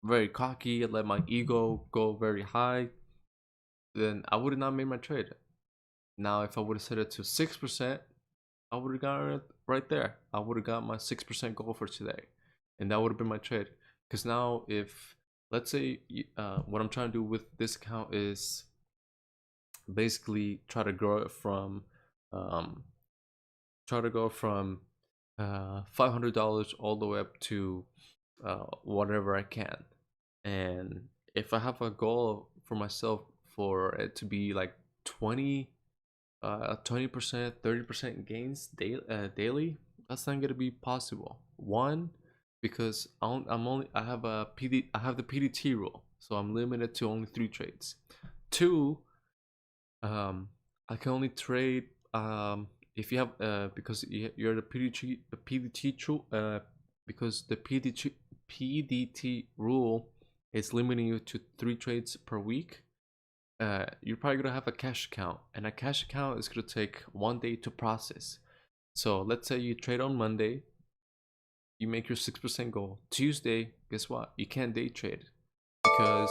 very cocky, let my ego go very high, then I would have not made my trade. Now, if I would have set it to 6%, I would have gotten it right there. I would have got my 6% goal for today, and that would have been my trade. Because now, if let's say what I'm trying to do with this account is basically try to grow it from, um, try to go from $500 all the way up to whatever I can. And if I have a goal for myself for it to be like 20 20%, 30% gains daily, that's not gonna be possible. One, because I have I have the PDT rule, so I'm limited to only 3 trades. Two, I can only trade if you have because you're the PDT rule, because the PDT rule is limiting you to 3 trades per week. You're probably gonna have a cash account, and a cash account is gonna take 1 day to process. So let's say you trade on Monday, you make your 6% goal. Tuesday, guess what? You can't day trade because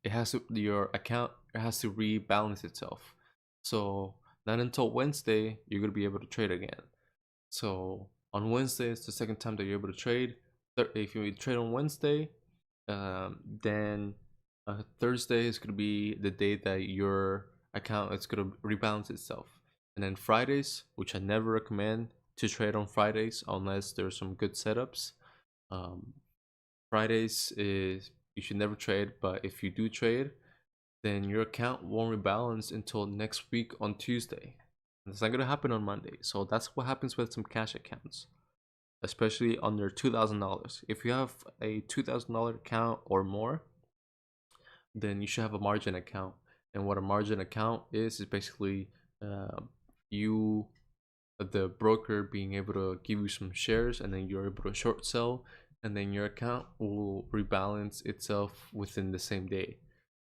it has to, your account, it has to rebalance itself. So not until Wednesday you're gonna be able to trade again. So on Wednesday is the second time that you're able to trade. If you trade on Wednesday, then Thursday is gonna be the day that your account is gonna rebalance itself. And then Fridays, which I never recommend to trade on Fridays unless there's some good setups. Fridays is, you should never trade, but if you do trade, then your account won't rebalance until next week on Tuesday. It's not gonna happen on Monday. So that's what happens with some cash accounts, especially under $2,000. If you have a $2,000 account or more, then you should have a margin account. And what a margin account is basically you, the broker, being able to give you some shares, and then you're able to short sell, and then your account will rebalance itself within the same day.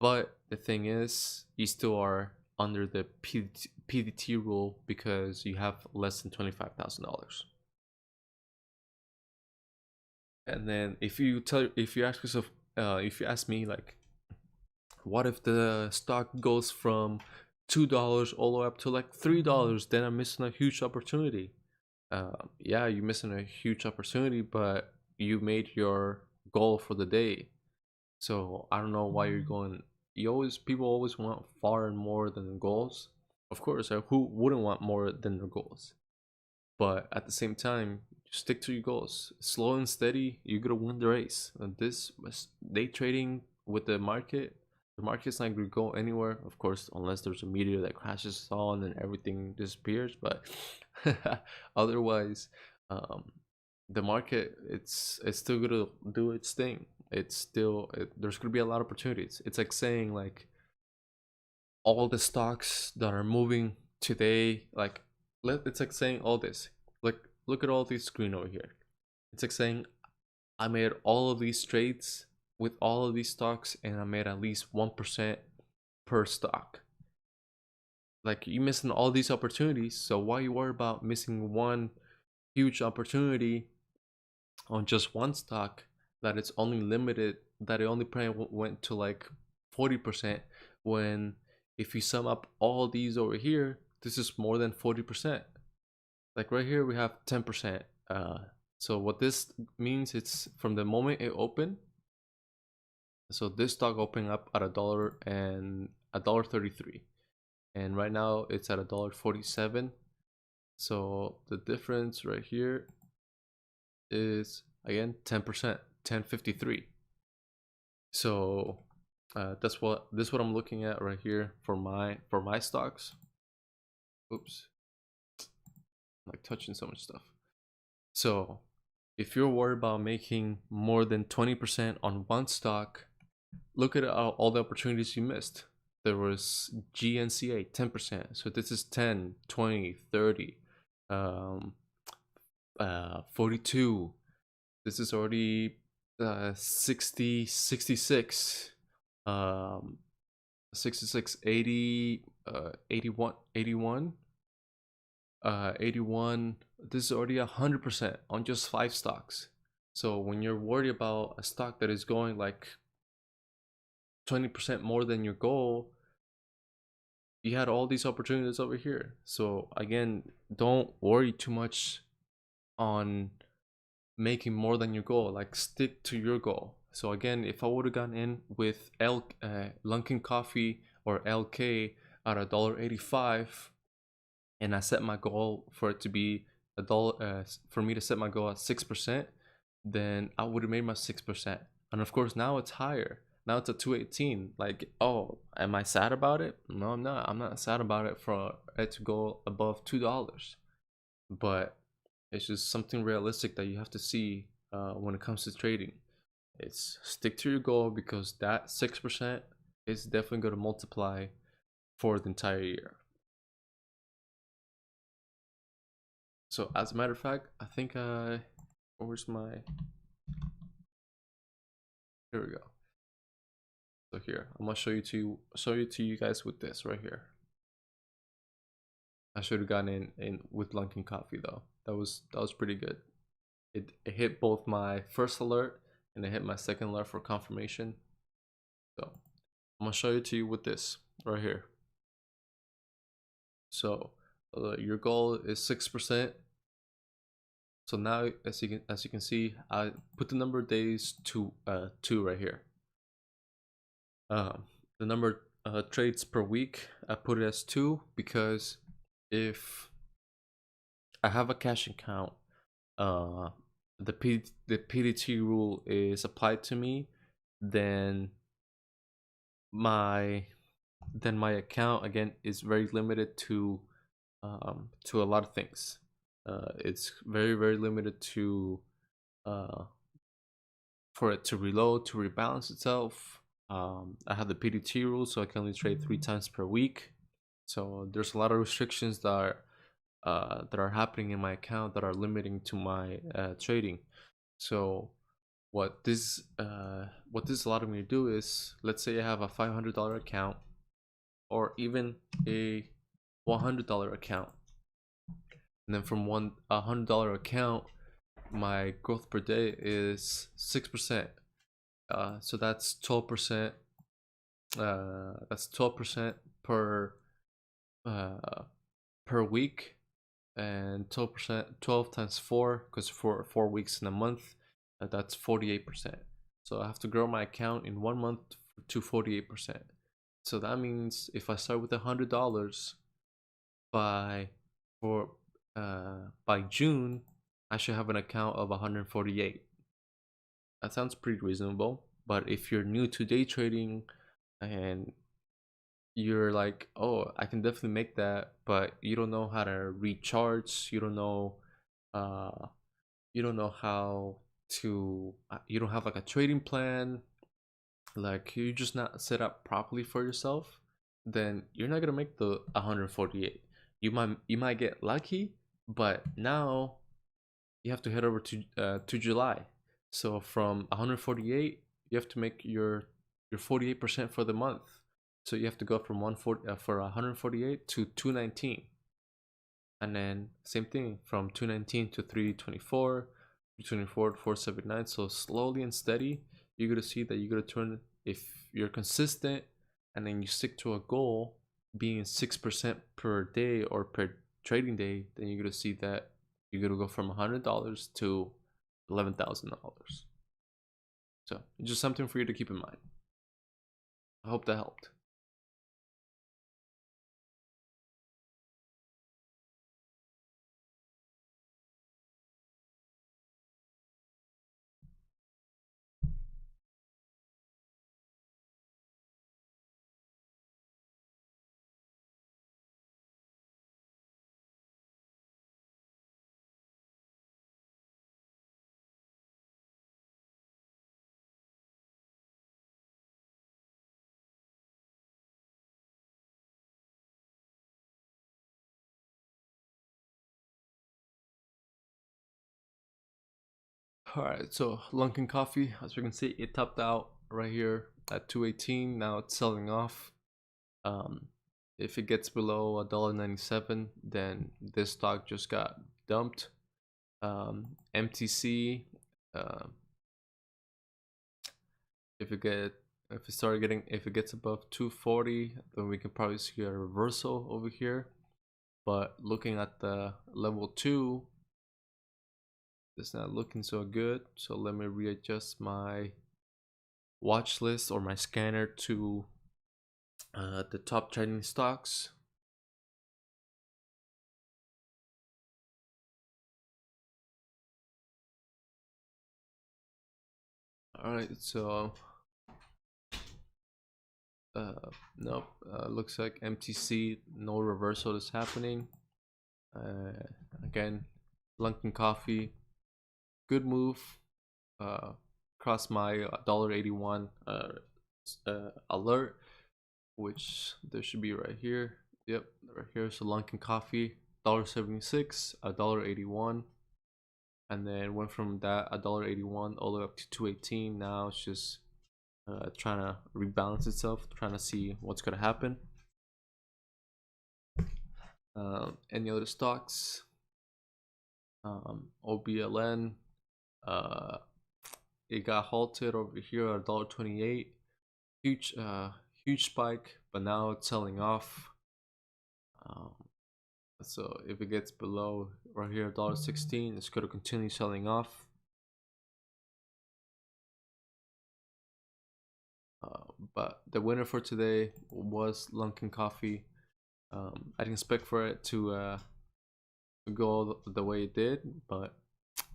But the thing is, you still are under the PDT rule because you have less than $25,000. And then if you ask yourself, if you ask me, like, what if the stock goes from $2 all the way up to like $3? Then I'm missing a huge opportunity. Yeah, you're missing a huge opportunity, but you made your goal for the day. So I don't know why you're going. People always want far and more than the goals. Of course, who wouldn't want more than their goals? But at the same time, stick to your goals. Slow and steady, you're gonna win the race. And this day trading with the market's not gonna go anywhere, of course, unless there's a meteor that crashes on and everything disappears. But otherwise, the market, it's still gonna do its thing. There's gonna be a lot of opportunities. It's like saying, like, all the stocks that are moving today, like, it's like saying all this, like, look at all this screen over here. It's like saying I made all of these trades with all of these stocks, and I made at least 1% per stock. Like, you're missing all these opportunities, so why you worry about missing one huge opportunity on just one stock that it's only limited, that it only probably went to like 40%, when if you sum up all these over here, this is more than 40%. Like right here we have 10%. So what this means, it's from the moment it opened. So this stock opened up at $1.33, and right now it's at $1.47. So the difference right here is again 10%, 10.53. So this what I'm looking at right here for my stocks. Oops, I'm like touching so much stuff. So if you're worried about making more than 20% on one stock, look at all the opportunities you missed. There was GNCA 10%. So this is 10, 20, 30, 42. This is already 60, 66, 66, 80, 81, 81, 81. This is already 100% on just 5 stocks. So when you're worried about a stock that is going like 20% more than your goal, you had all these opportunities over here. So again, don't worry too much on making more than your goal. Like, stick to your goal. So again, if I would have gone in with Lunkin Coffee or LK at $1.85, and I set my goal for it to be a dollar, for me to set my goal at 6%, then I would have made my 6%. And of course, now it's higher. Now it's at 218. Like, oh, am I sad about it? No, I'm not. I'm not sad about it for it to go above $2. But it's just something realistic that you have to see when it comes to trading. It's stick to your goal, because that 6% is definitely going to multiply for the entire year. So as a matter of fact, I think where's my, here we go. So here, I'm gonna show you to you guys with this right here. I should have gone in with Lunkin Coffee though. That was pretty good. It hit both my first alert and it hit my second alert for confirmation. So I'm gonna show you to you with this right here. So your goal is 6%. So now, as you can see, I put the number of days to 2 right here. The number trades per week, I put it as 2, because if I have a cash account, the PDT rule is applied to me, then my account again is very limited to a lot of things. It's very limited to for it to reload, to rebalance itself. I have the PDT rule, so I can only trade 3 times per week. So there's a lot of restrictions that are happening in my account that are limiting to my trading. So what this allowed me to do is, let's say I have a $500 account, or even a $100 account, and then from $100 account, my growth per day is 6%. So that's 12%. That's 12% per week, and 12 times 4, because for 4 weeks in a month, that's 48%. So I have to grow my account in 1 month to 48%. So that means if I start with $100 by June, I should have an account of 148. That sounds pretty reasonable. But if you're new to day trading and you're like, oh, I can definitely make that, but you don't know how to read charts, you don't know how to you don't have like a trading plan, like you're just not set up properly for yourself, then you're not gonna make the 148. You might get lucky, but now you have to head over to July. So from 148, you have to make your 48% for the month. So you have to go from 148 to 219, and then same thing from 219 to 324, 324 to 479. So slowly and steady, you're gonna see that you're gonna turn, if you're consistent and then you stick to a goal being 6% per day or per trading day, then you're gonna see that you're gonna go from $100 to $11,000. So just something for you to keep in mind. I hope that helped. All right, so Lunkin Coffee, as you can see, it topped out right here at 218. Now it's selling off. If it gets below $1.97, then this stock just got dumped. MTC, Um, if it get if it gets above 240, then we can probably see a reversal over here. But looking at the level 2, it's not looking so good. So let me readjust my watch list or my scanner to the top trading stocks. All right, so nope, looks like MTC, no reversal is happening. Again, Lunkin Coffee, good move. Cross my $1.81 alert, which there should be right here. Yep, right here. So Lunkin Coffee, $1.76, $1.81, and then went from that $1.81 all the way up to 218. Now it's just trying to rebalance itself, trying to see what's gonna happen. Any other stocks? OBLN, it got halted over here at $1.28. Huge spike, but now it's selling off. So if it gets below right here $1.16, it's going to continue selling off. But the winner for today was Lunkin Coffee. I didn't expect for it to go the way it did, but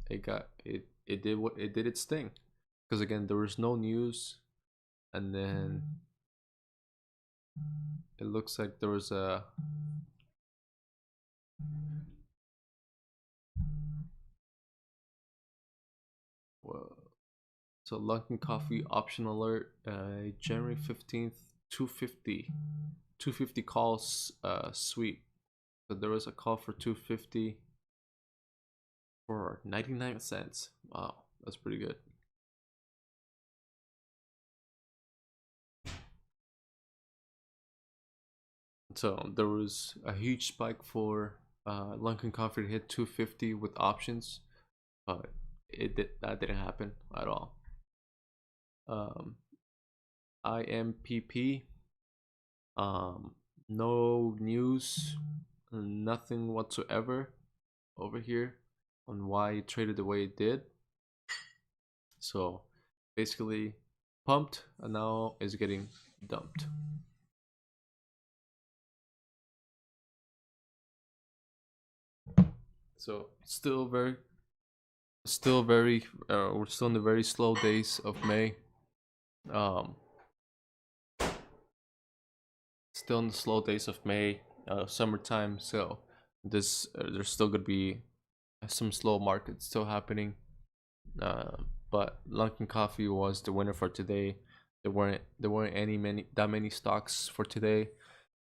it did its thing. Because again, there was no news, and then it looks like there was a well, so Lunkin Coffee option alert, January 15th, 250 calls sweep. So there was a call for 250 for 99 cents. Wow, that's pretty good. So there was a huge spike for Lunkin Coffee to hit 250 with options, but that didn't happen at all. IMPP, no news, nothing whatsoever over here on why it traded the way it did. So basically pumped and now is getting dumped. So we're still in the very slow days of May. Still in the slow days of May, summertime. So there's still gonna be some slow markets still happening. But Lunkin Coffee was the winner for today. There weren't that many stocks for today.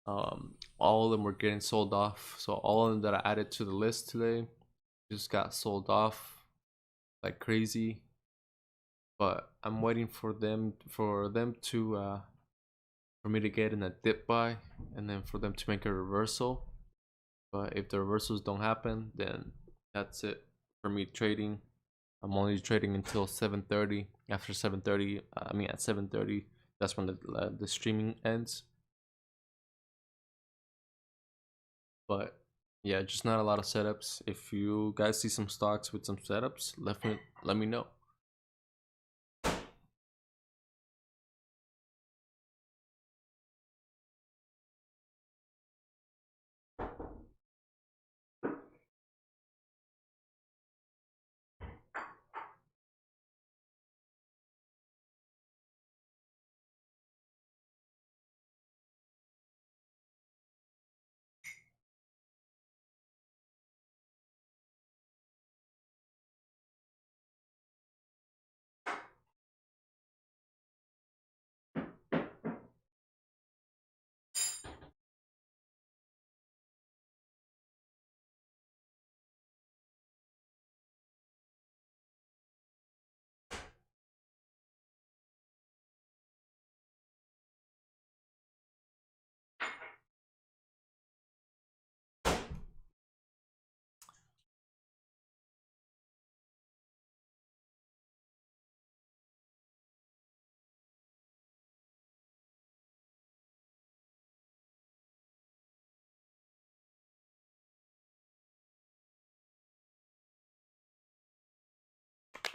All of them were getting sold off. So all of them that I added to the list today just got sold off like crazy. But I'm waiting for them to for me to get in a dip buy and then for them to make a reversal. But if the reversals don't happen, then that's it for me trading. I'm only trading until 7:30. After 7:30, at 7:30, that's when the streaming ends. But yeah, just not a lot of setups. If you guys see some stocks with some setups, let me know.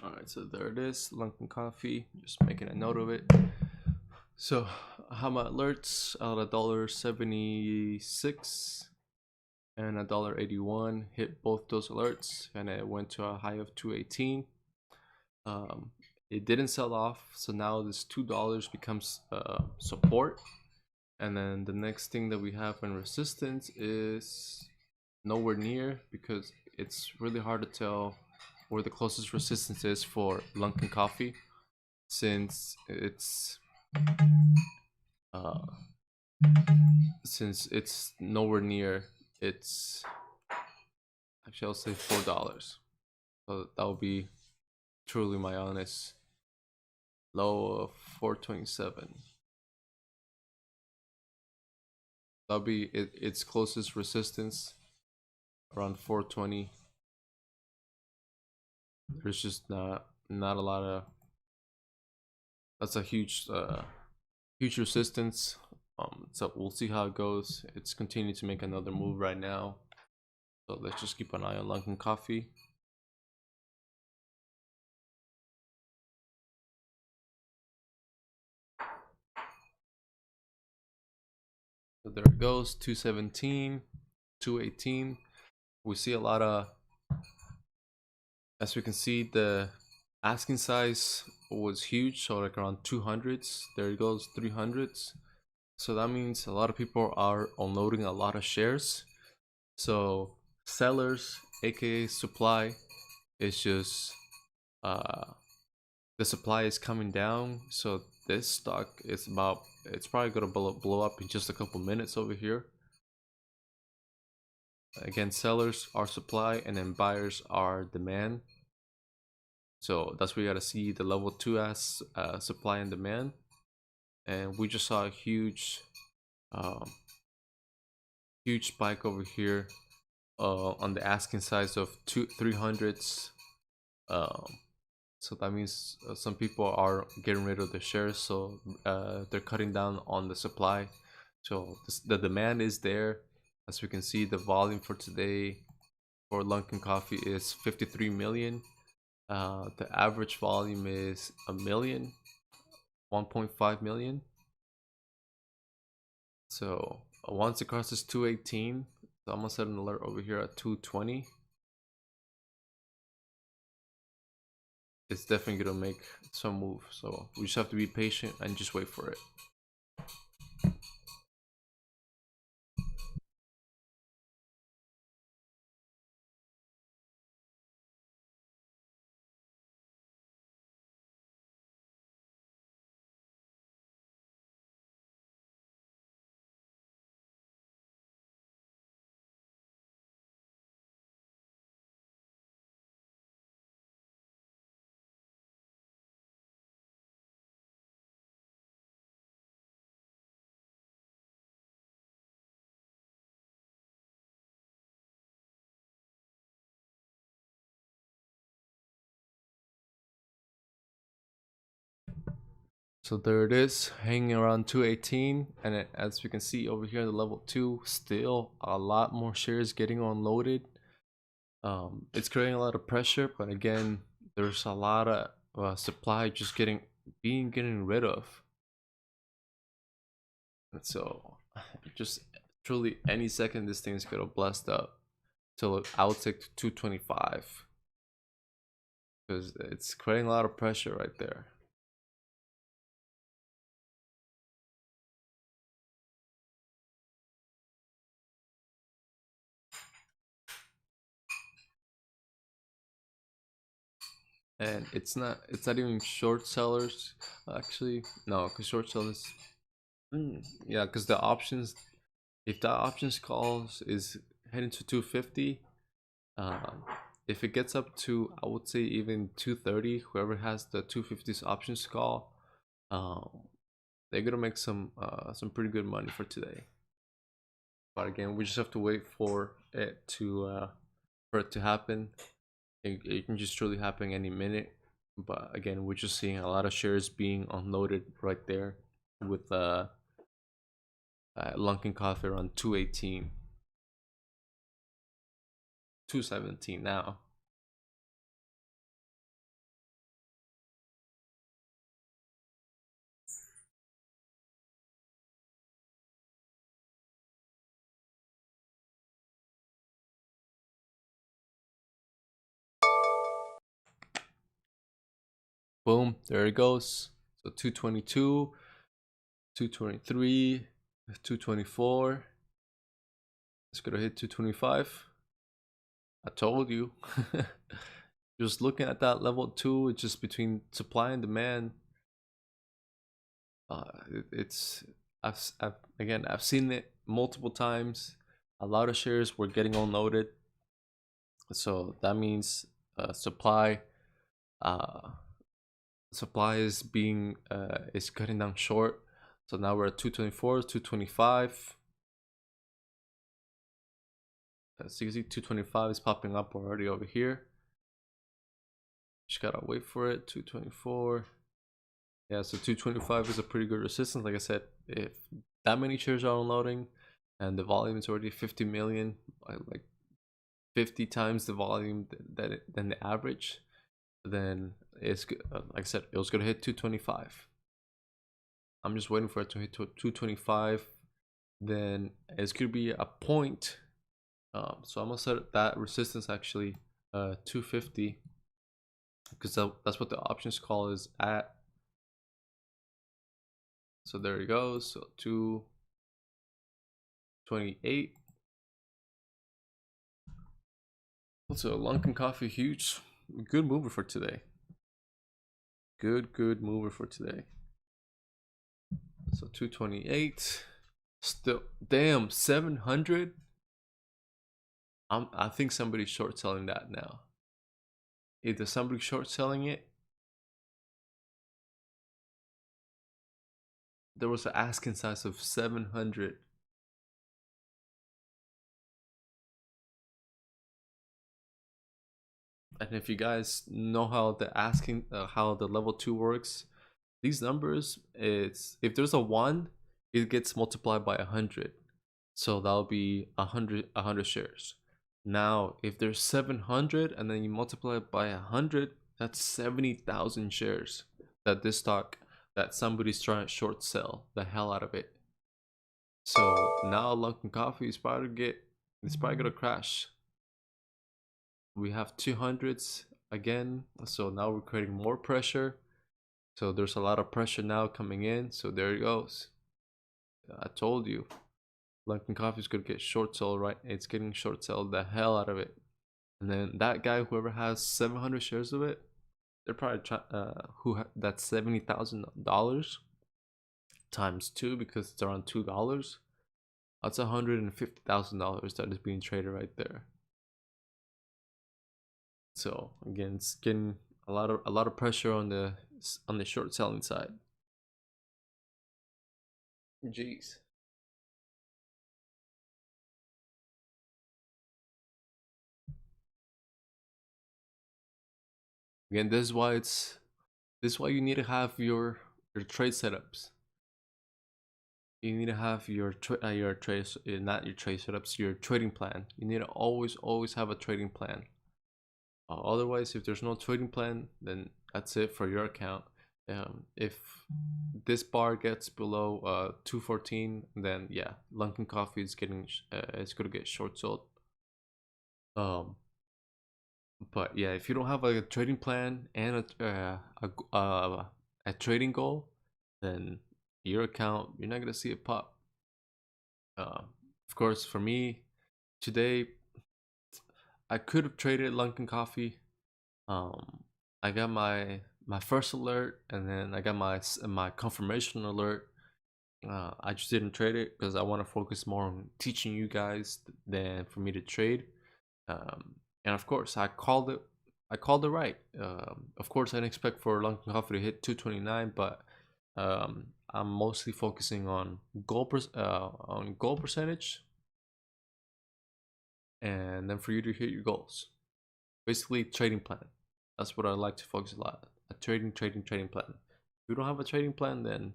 All right, so there it is, Lunkin Coffee. Just making a note of it. So how my alerts out $1.76 and $1.81 hit both those alerts, and it went to a high of 218. It didn't sell off, so now this $2 becomes support, and then the next thing that we have in resistance is nowhere near, because it's really hard to tell where the closest resistance is for Lunkin Coffee, since it's uh, nowhere near. It's actually, I'll say $4. So that would be truly my honest low of 427. That'll be its closest resistance, around 420. There's just not a lot of, that's a huge resistance. So we'll see how it goes. It's continuing to make another move right now, so let's just keep an eye on Lunkin Coffee. So there it goes, 217, 218. We see a lot of, as we can see, the asking size was huge, so like around 200s. There it goes, 300s. So that means a lot of people are unloading a lot of shares. So sellers, aka supply, is just the supply is coming down. So this stock is it's probably gonna blow up in just a couple minutes over here. Again, sellers are supply, and then buyers are demand. So that's where you gotta see the level 2 as supply and demand. And we just saw a huge spike over here on the asking size of 300s. So that means some people are getting rid of their shares, so they're cutting down on the supply. So the demand is there. As we can see, the volume for today for Lunkin Coffee is 53 million. The average volume is 1.5 million. So once it crosses 218, so I'm gonna set an alert over here at 220. It's definitely gonna make some move. So we just have to be patient and just wait for it. So there it is, hanging around 218, and as we can see over here, the level 2, still a lot more shares getting unloaded. It's creating a lot of pressure, but again, there's a lot of supply just getting rid of. And so just truly any second this thing's gonna blast up till I would say 225, because it's creating a lot of pressure right there. And it's not even short sellers, actually. No, because short sellers, yeah, because the options, if that options calls is heading to 250, if it gets up to, I would say, even 230, whoever has the 250's options call, they're gonna make some pretty good money for today. But again, we just have to wait for it to happen. It can just truly happen any minute. But again, we're just seeing a lot of shares being unloaded right there, with Lunkin Coffee around 218, 217 now. Boom, there it goes. So 222, 223, 224. It's gonna hit 225. I told you. Just looking at that level 2, it's just between supply and demand. It's I've seen it multiple times. A lot of shares were getting unloaded, so that means supply uh, supply is cutting down short. So now we're at 224, 225. So you see 225 is popping up already over here. Just gotta wait for it. 224. Yeah, so 225 is a pretty good resistance. Like I said, if that many shares are unloading and the volume is already 50 million, like 50 times the volume than the average, then it's like I said, it was gonna hit 225. I'm just waiting for it to hit 225. Then it's gonna be a point. So I'm gonna set that resistance actually 250, because that's what the options call is at. So there it goes. So 228. So Lunkin Coffee, huge, good mover for today. Good mover for today. So 228. Still, damn, 700. I think somebody's short selling that now. Either somebody short selling it. There was an asking size of 700. And if you guys know how the how the level 2 works, these numbers, it's if there's a 1, it gets multiplied by 100. So that'll be 100 shares. Now, if there's 700 and then you multiply it by 100, that's 70,000 shares that this stock, that somebody's trying to short sell the hell out of it. So now Lunkin Coffee is probably gonna crash. We have 200s again, so now we're creating more pressure. So there's a lot of pressure now coming in. So there it goes. I told you, Lunkin Coffee is gonna get short sold, right? It's getting short sold the hell out of it. And then that guy, whoever has 700 shares of it, they're probably that's $70,000 times 2, because it's around $2. That's $150,000 that is being traded right there. So again, it's getting a lot of pressure on the short selling side. Jeez. Again, this is why you need to have your trade setups. You need to have your trade, not your trade setups, your trading plan. You need to always have a trading plan. Otherwise, if there's no trading plan, then that's it for your account. If this bar gets below 214, then yeah, Lunkin Coffee is getting it's gonna get short sold. But yeah, if you don't have a trading plan and a trading goal, then your account, you're not gonna see it pop. Of course, for me today, I could have traded Lunkin Coffee. I got my first alert, and then I got my confirmation alert. I just didn't trade it because I want to focus more on teaching you guys than for me to trade. And of course, I called it. I called it right. Of course, I didn't expect for Lunkin Coffee to hit 229, but I'm mostly focusing on goal percentage, and then for you to hit your goals. Basically, trading plan. That's what I like to focus a lot. A trading plan. If you don't have a trading plan, then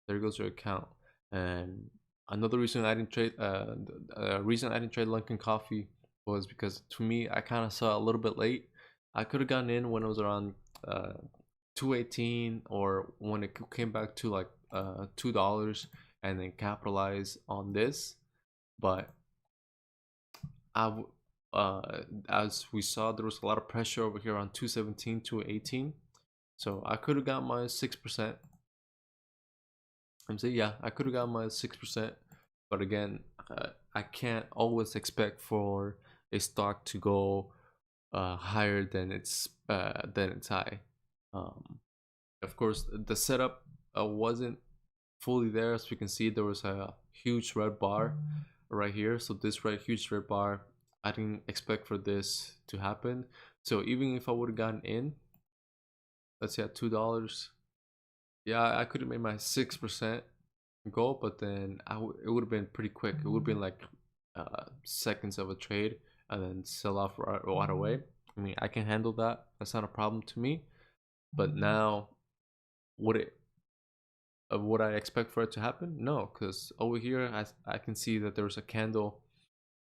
there goes your account. And another reason I didn't trade, Lunkin Coffee was because, to me, I kind of saw a little bit late. I could have gotten in when it was around 218, or when it came back to like $2, and then capitalize on this. But as we saw, there was a lot of pressure over here on 217, 218. So I could have got my 6%. I'm saying, yeah, I could have got my 6%, but again, I can't always expect for a stock to go higher than its high. Of course, the setup wasn't fully there. As we can see, there was a huge red bar right here. So this huge red bar, I didn't expect for this to happen. So even if I would have gotten in, let's say at $2, yeah, I could have made my 6% goal, but then it would have been pretty quick. It would have been like seconds of a trade and then sell off right away. I mean, I can handle that. That's not a problem to me. But now, would it? Would I expect for it to happen? No, because over here I can see that there's a candle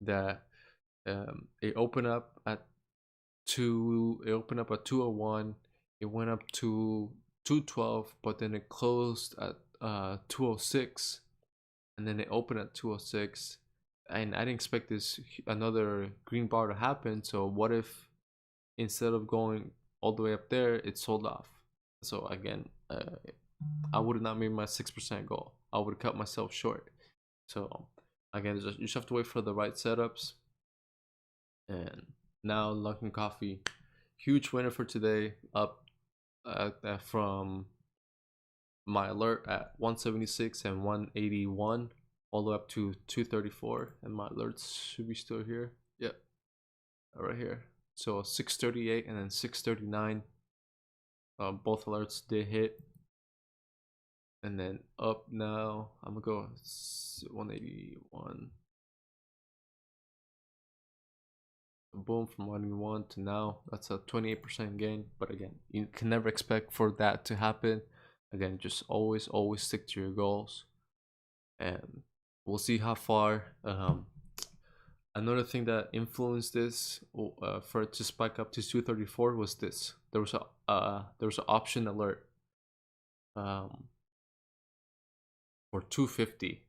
that it opened up at It opened up at 201. It went up to 212, but then it closed at 206, and then it opened at 206. And I didn't expect this another green bar to happen. So what if instead of going all the way up there, it sold off? So again, I would have not made my 6% goal. I would have cut myself short. So again, you just have to wait for the right setups. And now Lunkin Coffee, huge winner for today, up from my alert at 176 and 181 all the way up to 234, and my alerts should be still here. Yep, right here. So 638 and then 639, both alerts did hit. And then up now, I'm gonna go 181. Boom, from 181 to now, that's a 28% gain. But again, you can never expect for that to happen. Again, just always stick to your goals, and we'll see how far. Another thing that influenced this for it to spike up to 234 was this. There was an option alert for 250,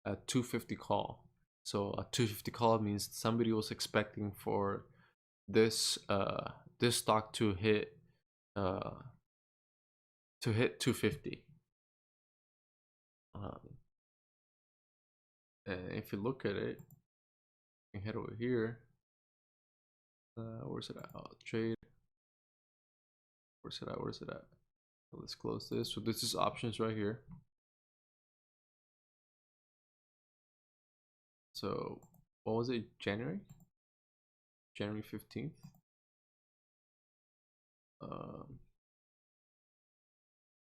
a 250 call. So a 250 call means somebody was expecting for this stock to hit 250. And if you look at it, you can head over here. Where's it at? Oh, trade. Where's it at? Let's close this. So this is options right here. So what was it? January 15th.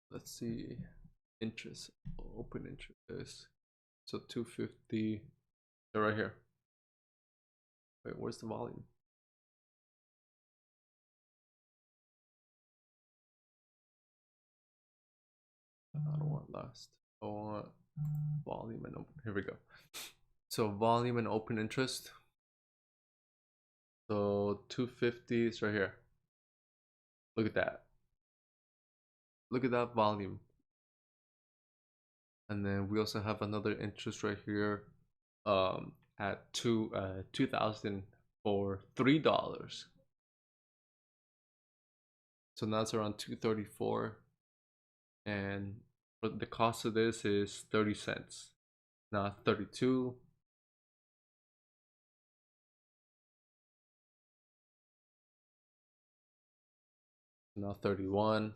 Let's see, interest, open interest. So 250. They're right here. Wait, where's the volume? I don't want last. I want volume and open. Here we go. So volume and open interest. So 250 is right here. Look at that. Look at that volume. And then we also have another interest right here at 2000 for $3. So now it's around 234, and the cost of this is 30 cents, not 32. Now 31.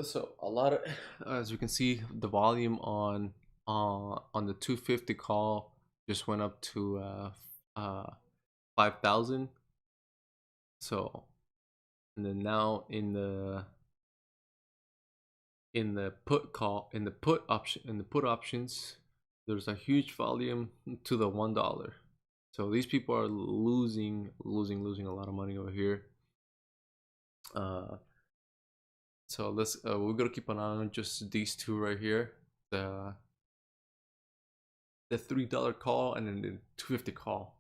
So a lot of, as you can see, the volume on the 250 call just went up to 5,000. So, and then now in the put options, there's a huge volume to the $1. So these people are losing a lot of money over here. So we're gonna keep an eye on just these two right here, the $3 call and then the 250 call.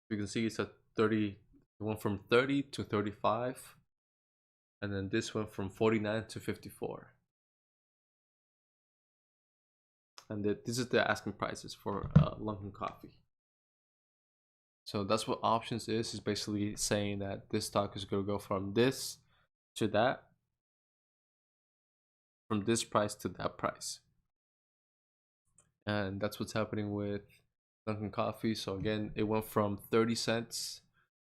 You can see it's a 30. It went from 30 to 35, and then this went from 49 to 54. And this is the asking prices for Lunkin Coffee. So that's what options is basically saying that this stock is going to go from this to that, from this price to that price. And that's what's happening with Dunkin' Coffee. So again, it went from 30 cents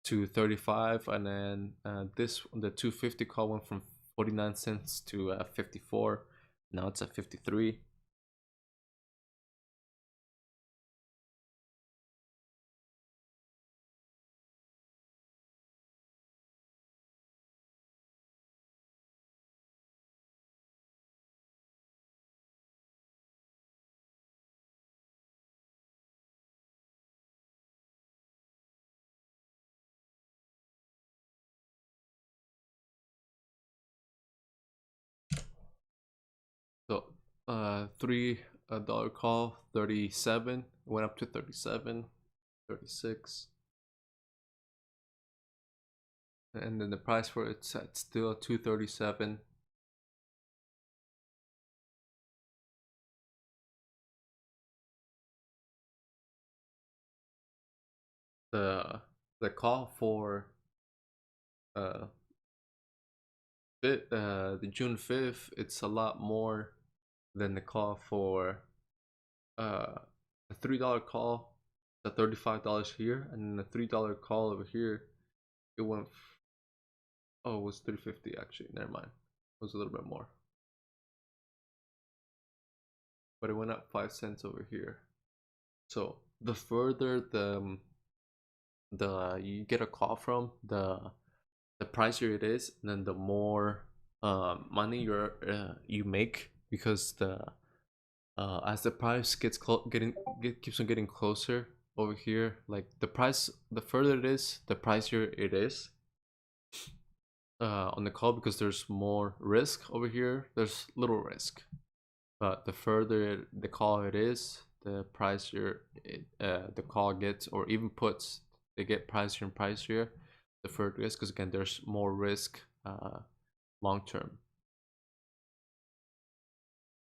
to 35, and then the 250 call went from 49 cents to 54. Now it's at 53. So $3 call, 37, went up to 37, 36. And then the price for it's at still 237. The call for uh the June 5th, it's a lot more than the call for a $3 call, the $35 here, and then the $3 call over here, it went oh, it was 350 actually, never mind, it was a little bit more, but it went up 5 cents over here. So the further the you get a call from, the pricier it is, and then the more money you make, because the as the price gets keeps on getting closer over here, like the further it is, the pricier it is on the call, because there's more risk. Over here there's little risk, but the further the call it is, the pricier the call gets, or even puts, they get pricier and pricier the further it is, because again there's more risk long term.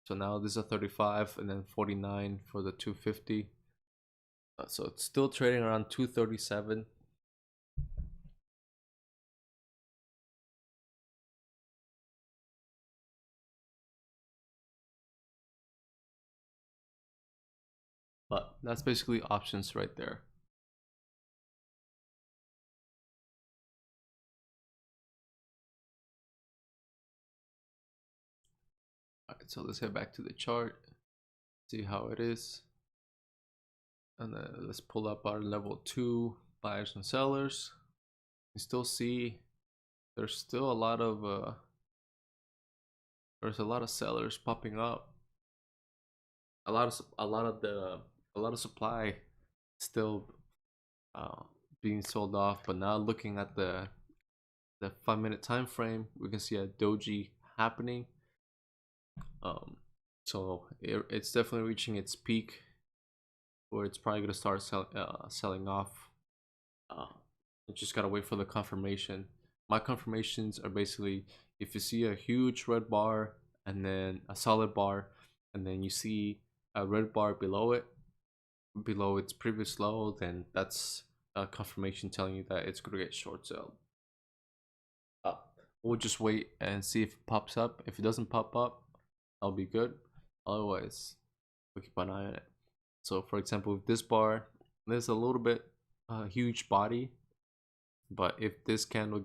So now this is a 35, and then 49 for the 250. So it's still trading around 237. But that's basically options right there. Alright, so let's head back to the chart, see how it is. And then let's pull up our level 2 buyers and sellers. You still see there's still a lot of sellers popping up. A lot of supply still being sold off. But now looking at the 5-minute time frame, we can see a doji happening. So it's definitely reaching its peak, where it's probably gonna start selling off. You just gotta wait for the confirmation. My confirmations are basically, if you see a huge red bar and then a solid bar, and then you see a red bar below it, below its previous low, then that's a confirmation telling you that it's gonna get short sold. We'll just wait and see if it pops up. If it doesn't pop up, I'll be good. Otherwise, we'll keep an eye on it. So for example, with this bar, there's a little bit huge body, but if this candle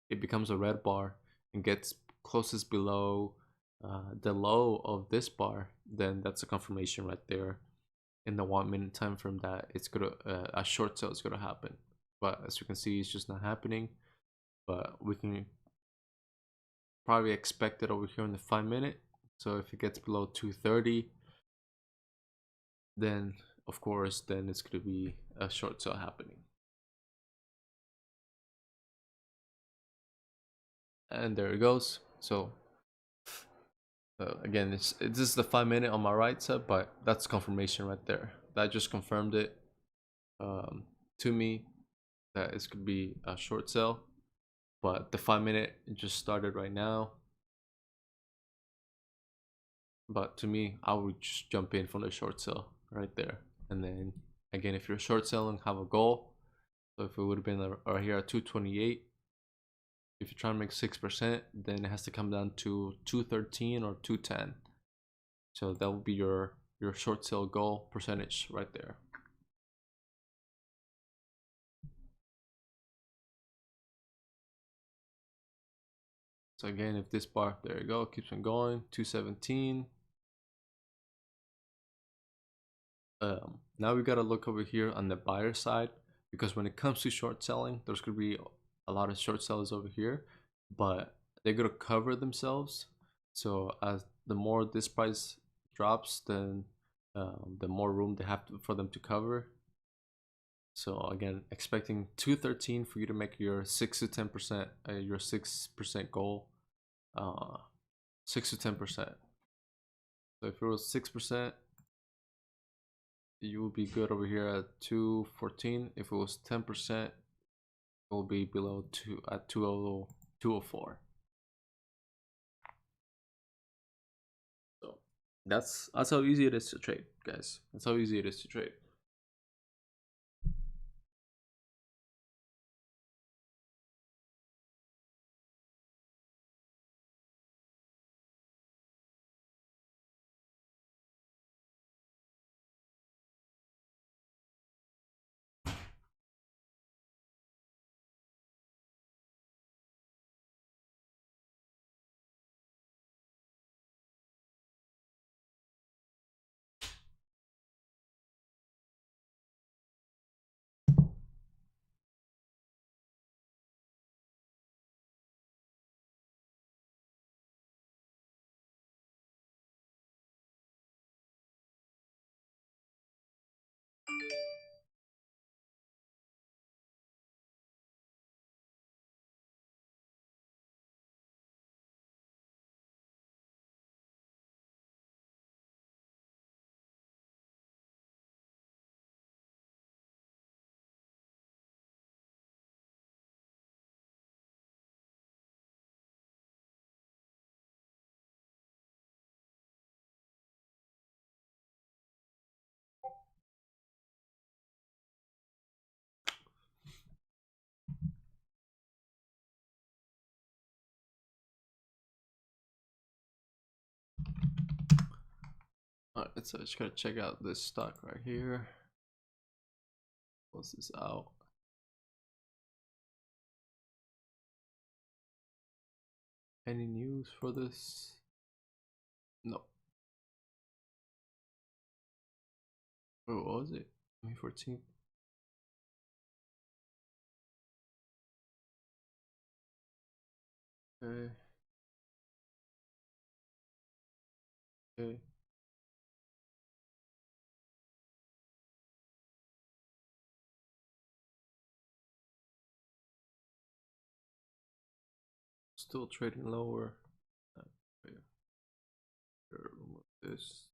becomes a red bar and gets closest below the low of this bar, then that's a confirmation right there in the 1-minute time frame that it's gonna a short sale is gonna happen. But as you can see, it's just not happening. But we can probably expect it over here in the 5-minute. So if it gets below 230, then of course then it's going to be a short sale happening. And there it goes. So again, this is the 5-minute on my right side, but that's confirmation right there. That just confirmed it to me that it's going to be a short sale. But the 5-minute just started right now. But to me, I would just jump in from the short sale right there. And then again, if you're short selling, have a goal. So if it would have been right here at 228, if you're trying to make 6%, then it has to come down to 213 or 210. So that will be your short sale goal percentage right there. So again, if this bar, there you go, keeps on going, 217. Now we gotta look over here on the buyer side, because when it comes to short selling, there's gonna be a lot of short sellers over here, but they're gonna cover themselves. So as the more this price drops, then the more room they have for them to cover. So again, expecting 213 for you to make your 6 to 10%, your 6% goal, 6 to 10%. So if it was 6%, you will be good over here at 214. If it was 10%, it will be below 2 at 204. So that's how easy it is to trade, guys. That's how easy it is to trade. Alright, so I just gotta check out this stock right here. Close this out. Any news for this? No. What was it? May 14th. Okay. Okay. Still trading lower. Okay. Remove this.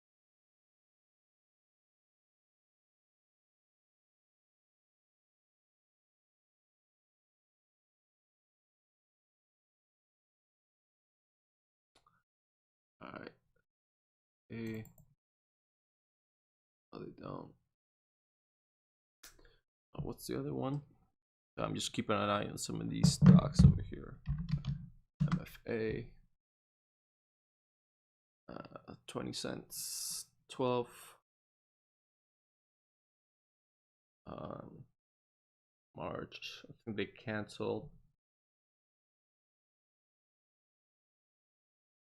Alright. Okay. Oh, they don't. What's the other one? I'm just keeping an eye on some of these stocks over here. MFA. 20 cents. 12. March. I think they canceled.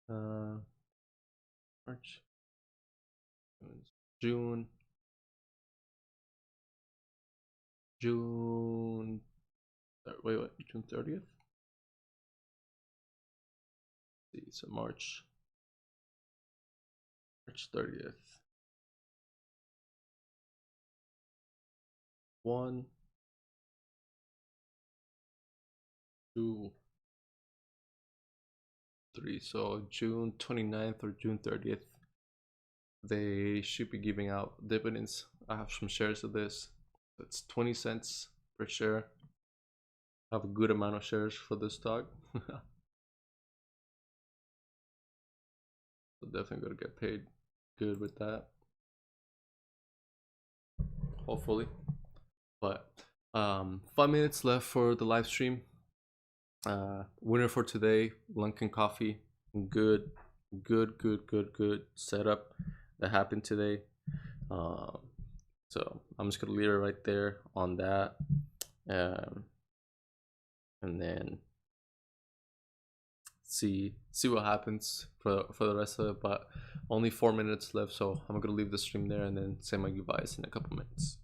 March. June. Wait, June 30th? See, so March 30th. 1, 2, 3. So June 29th or June 30th, they should be giving out dividends. I have some shares of this. It's 20 cents per share. I have a good amount of shares for this stock. So definitely gonna get paid good with that, hopefully. But 5 minutes left for the live stream. Winner for today, Lunkin Coffee. Good, good setup that happened today. Um, so I'm just gonna leave it right there on that, um, and then see what happens for the rest of it. But only 4 minutes left, so I'm gonna leave the stream there and then say my goodbyes in a couple minutes.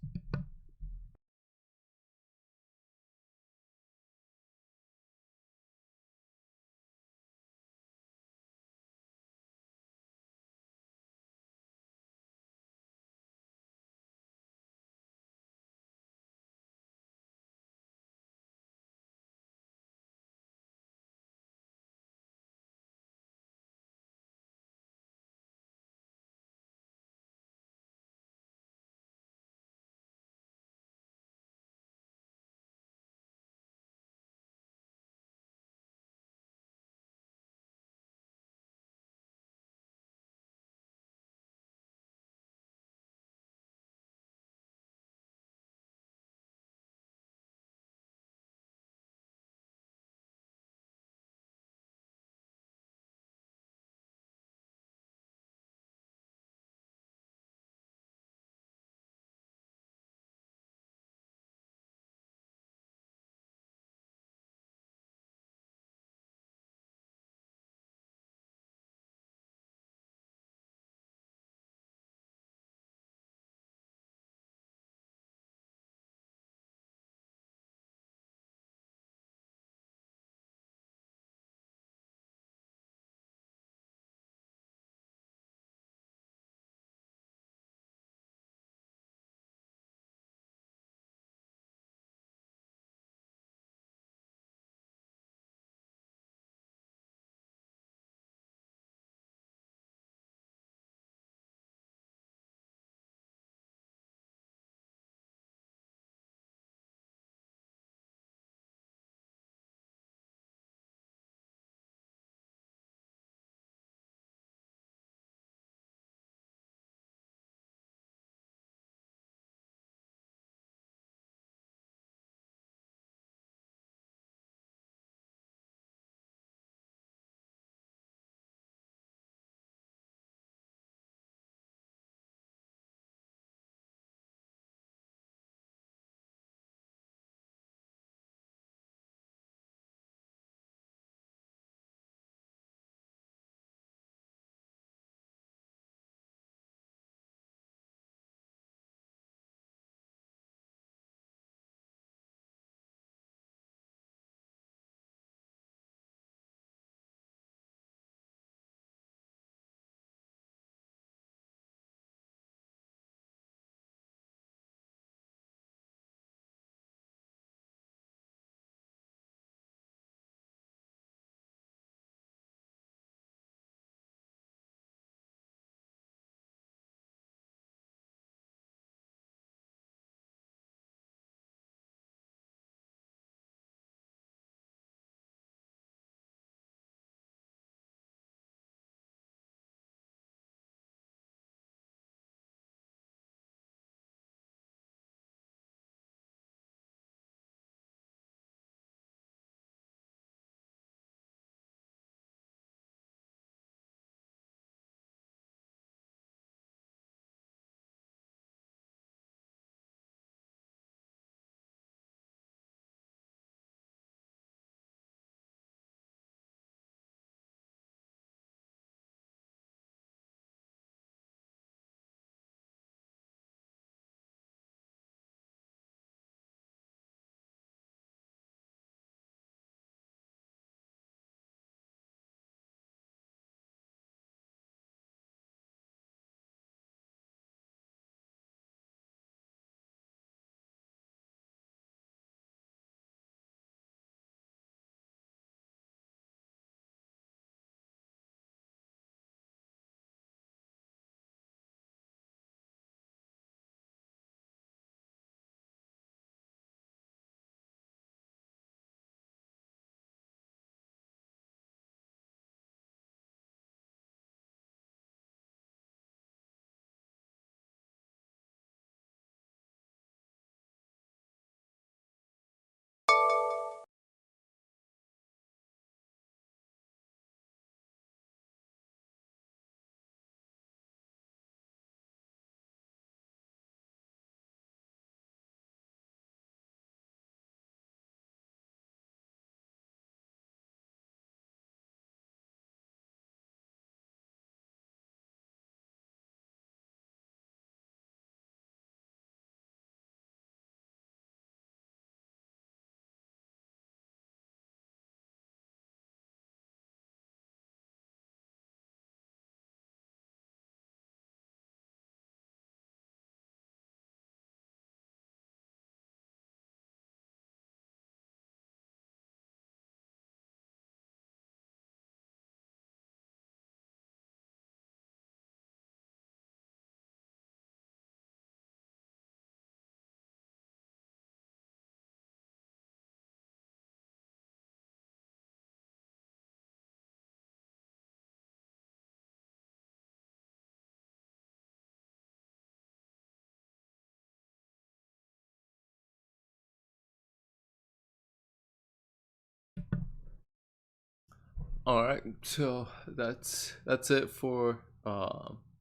All right, so that's it for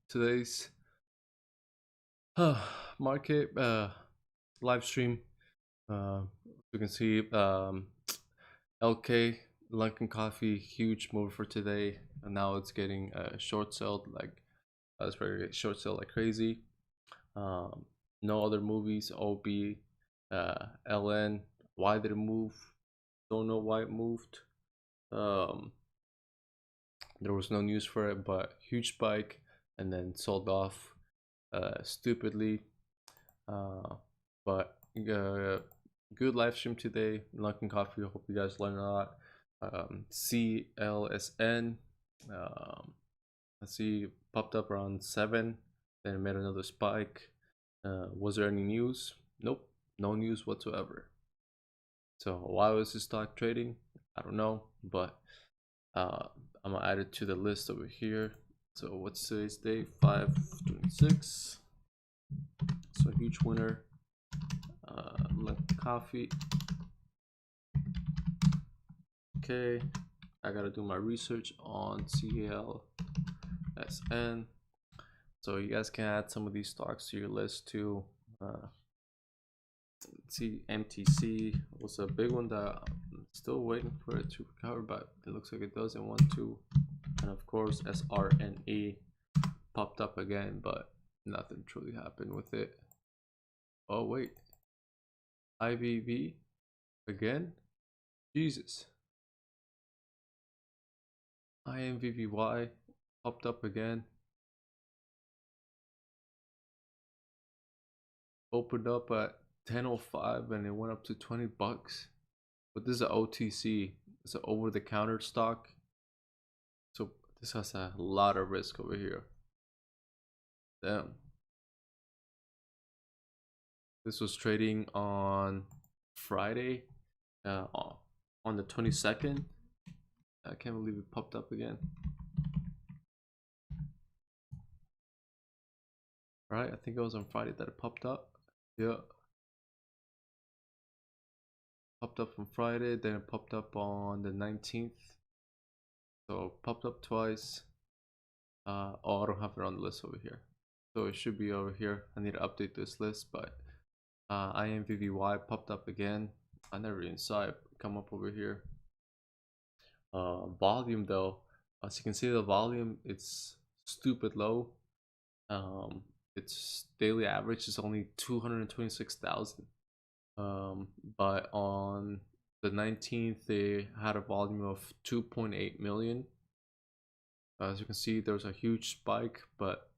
today's market live stream. You can see LK Lunkin Coffee, huge move for today, and now it's getting short sold like it's very short sale like crazy. No other movies. OB, LN. Why did it move? Don't know why it moved. There was no news for it, but huge spike and then sold off stupidly. But good live stream today. Lunkin Coffee. Hope you guys learned a lot. CLSN. Let's see, popped up around 7, then it made another spike. Was there any news? Nope, no news whatsoever. So why was this stock trading? I don't know, but I'm gonna add it to the list over here. So what's today's date? 5/26. So huge winner. Coffee. Okay, I gotta do my research on CLSN. So you guys can add some of these stocks to your list too. See, MTC was a big one that I'm still waiting for it to recover, but it looks like it doesn't want to. And of course, SRNE popped up again, but nothing truly happened with it. Oh wait, IVV again? Jesus. IMVVY popped up again. Opened up at 10.05 and it went up to 20 bucks. But this is an OTC. It's an over-the-counter stock. So this has a lot of risk over here. Damn. This was trading on Friday, on the 22nd. I can't believe it popped up again. Right, I think it was on Friday that it popped up. Yeah. Popped up on Friday, then it popped up on the 19th. So popped up twice. Oh, I don't have it on the list over here. So it should be over here. I need to update this list, but IMVVY popped up again. I never even saw it come up over here. Volume though, as you can see, the volume, it's stupid low. Its daily average is only 226,000. But on the 19th they had a volume of 2.8 million. As you can see, there was a huge spike, but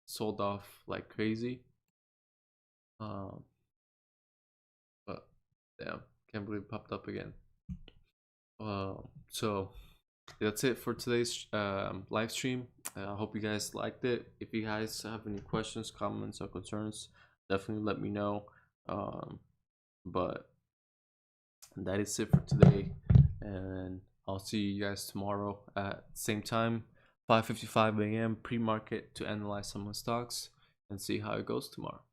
sold off like crazy. But damn, can't believe it popped up again. So that's it for today's live stream. I hope you guys liked it. If you guys have any questions, comments, or concerns, definitely let me know. But that is it for today, and I'll see you guys tomorrow at same time, 5:55 a.m. pre-market, to analyze some of the stocks and see how it goes tomorrow.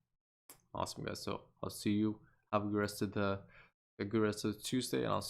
Awesome, guys. So I'll see you. Have a good rest of the Tuesday, and I'll see you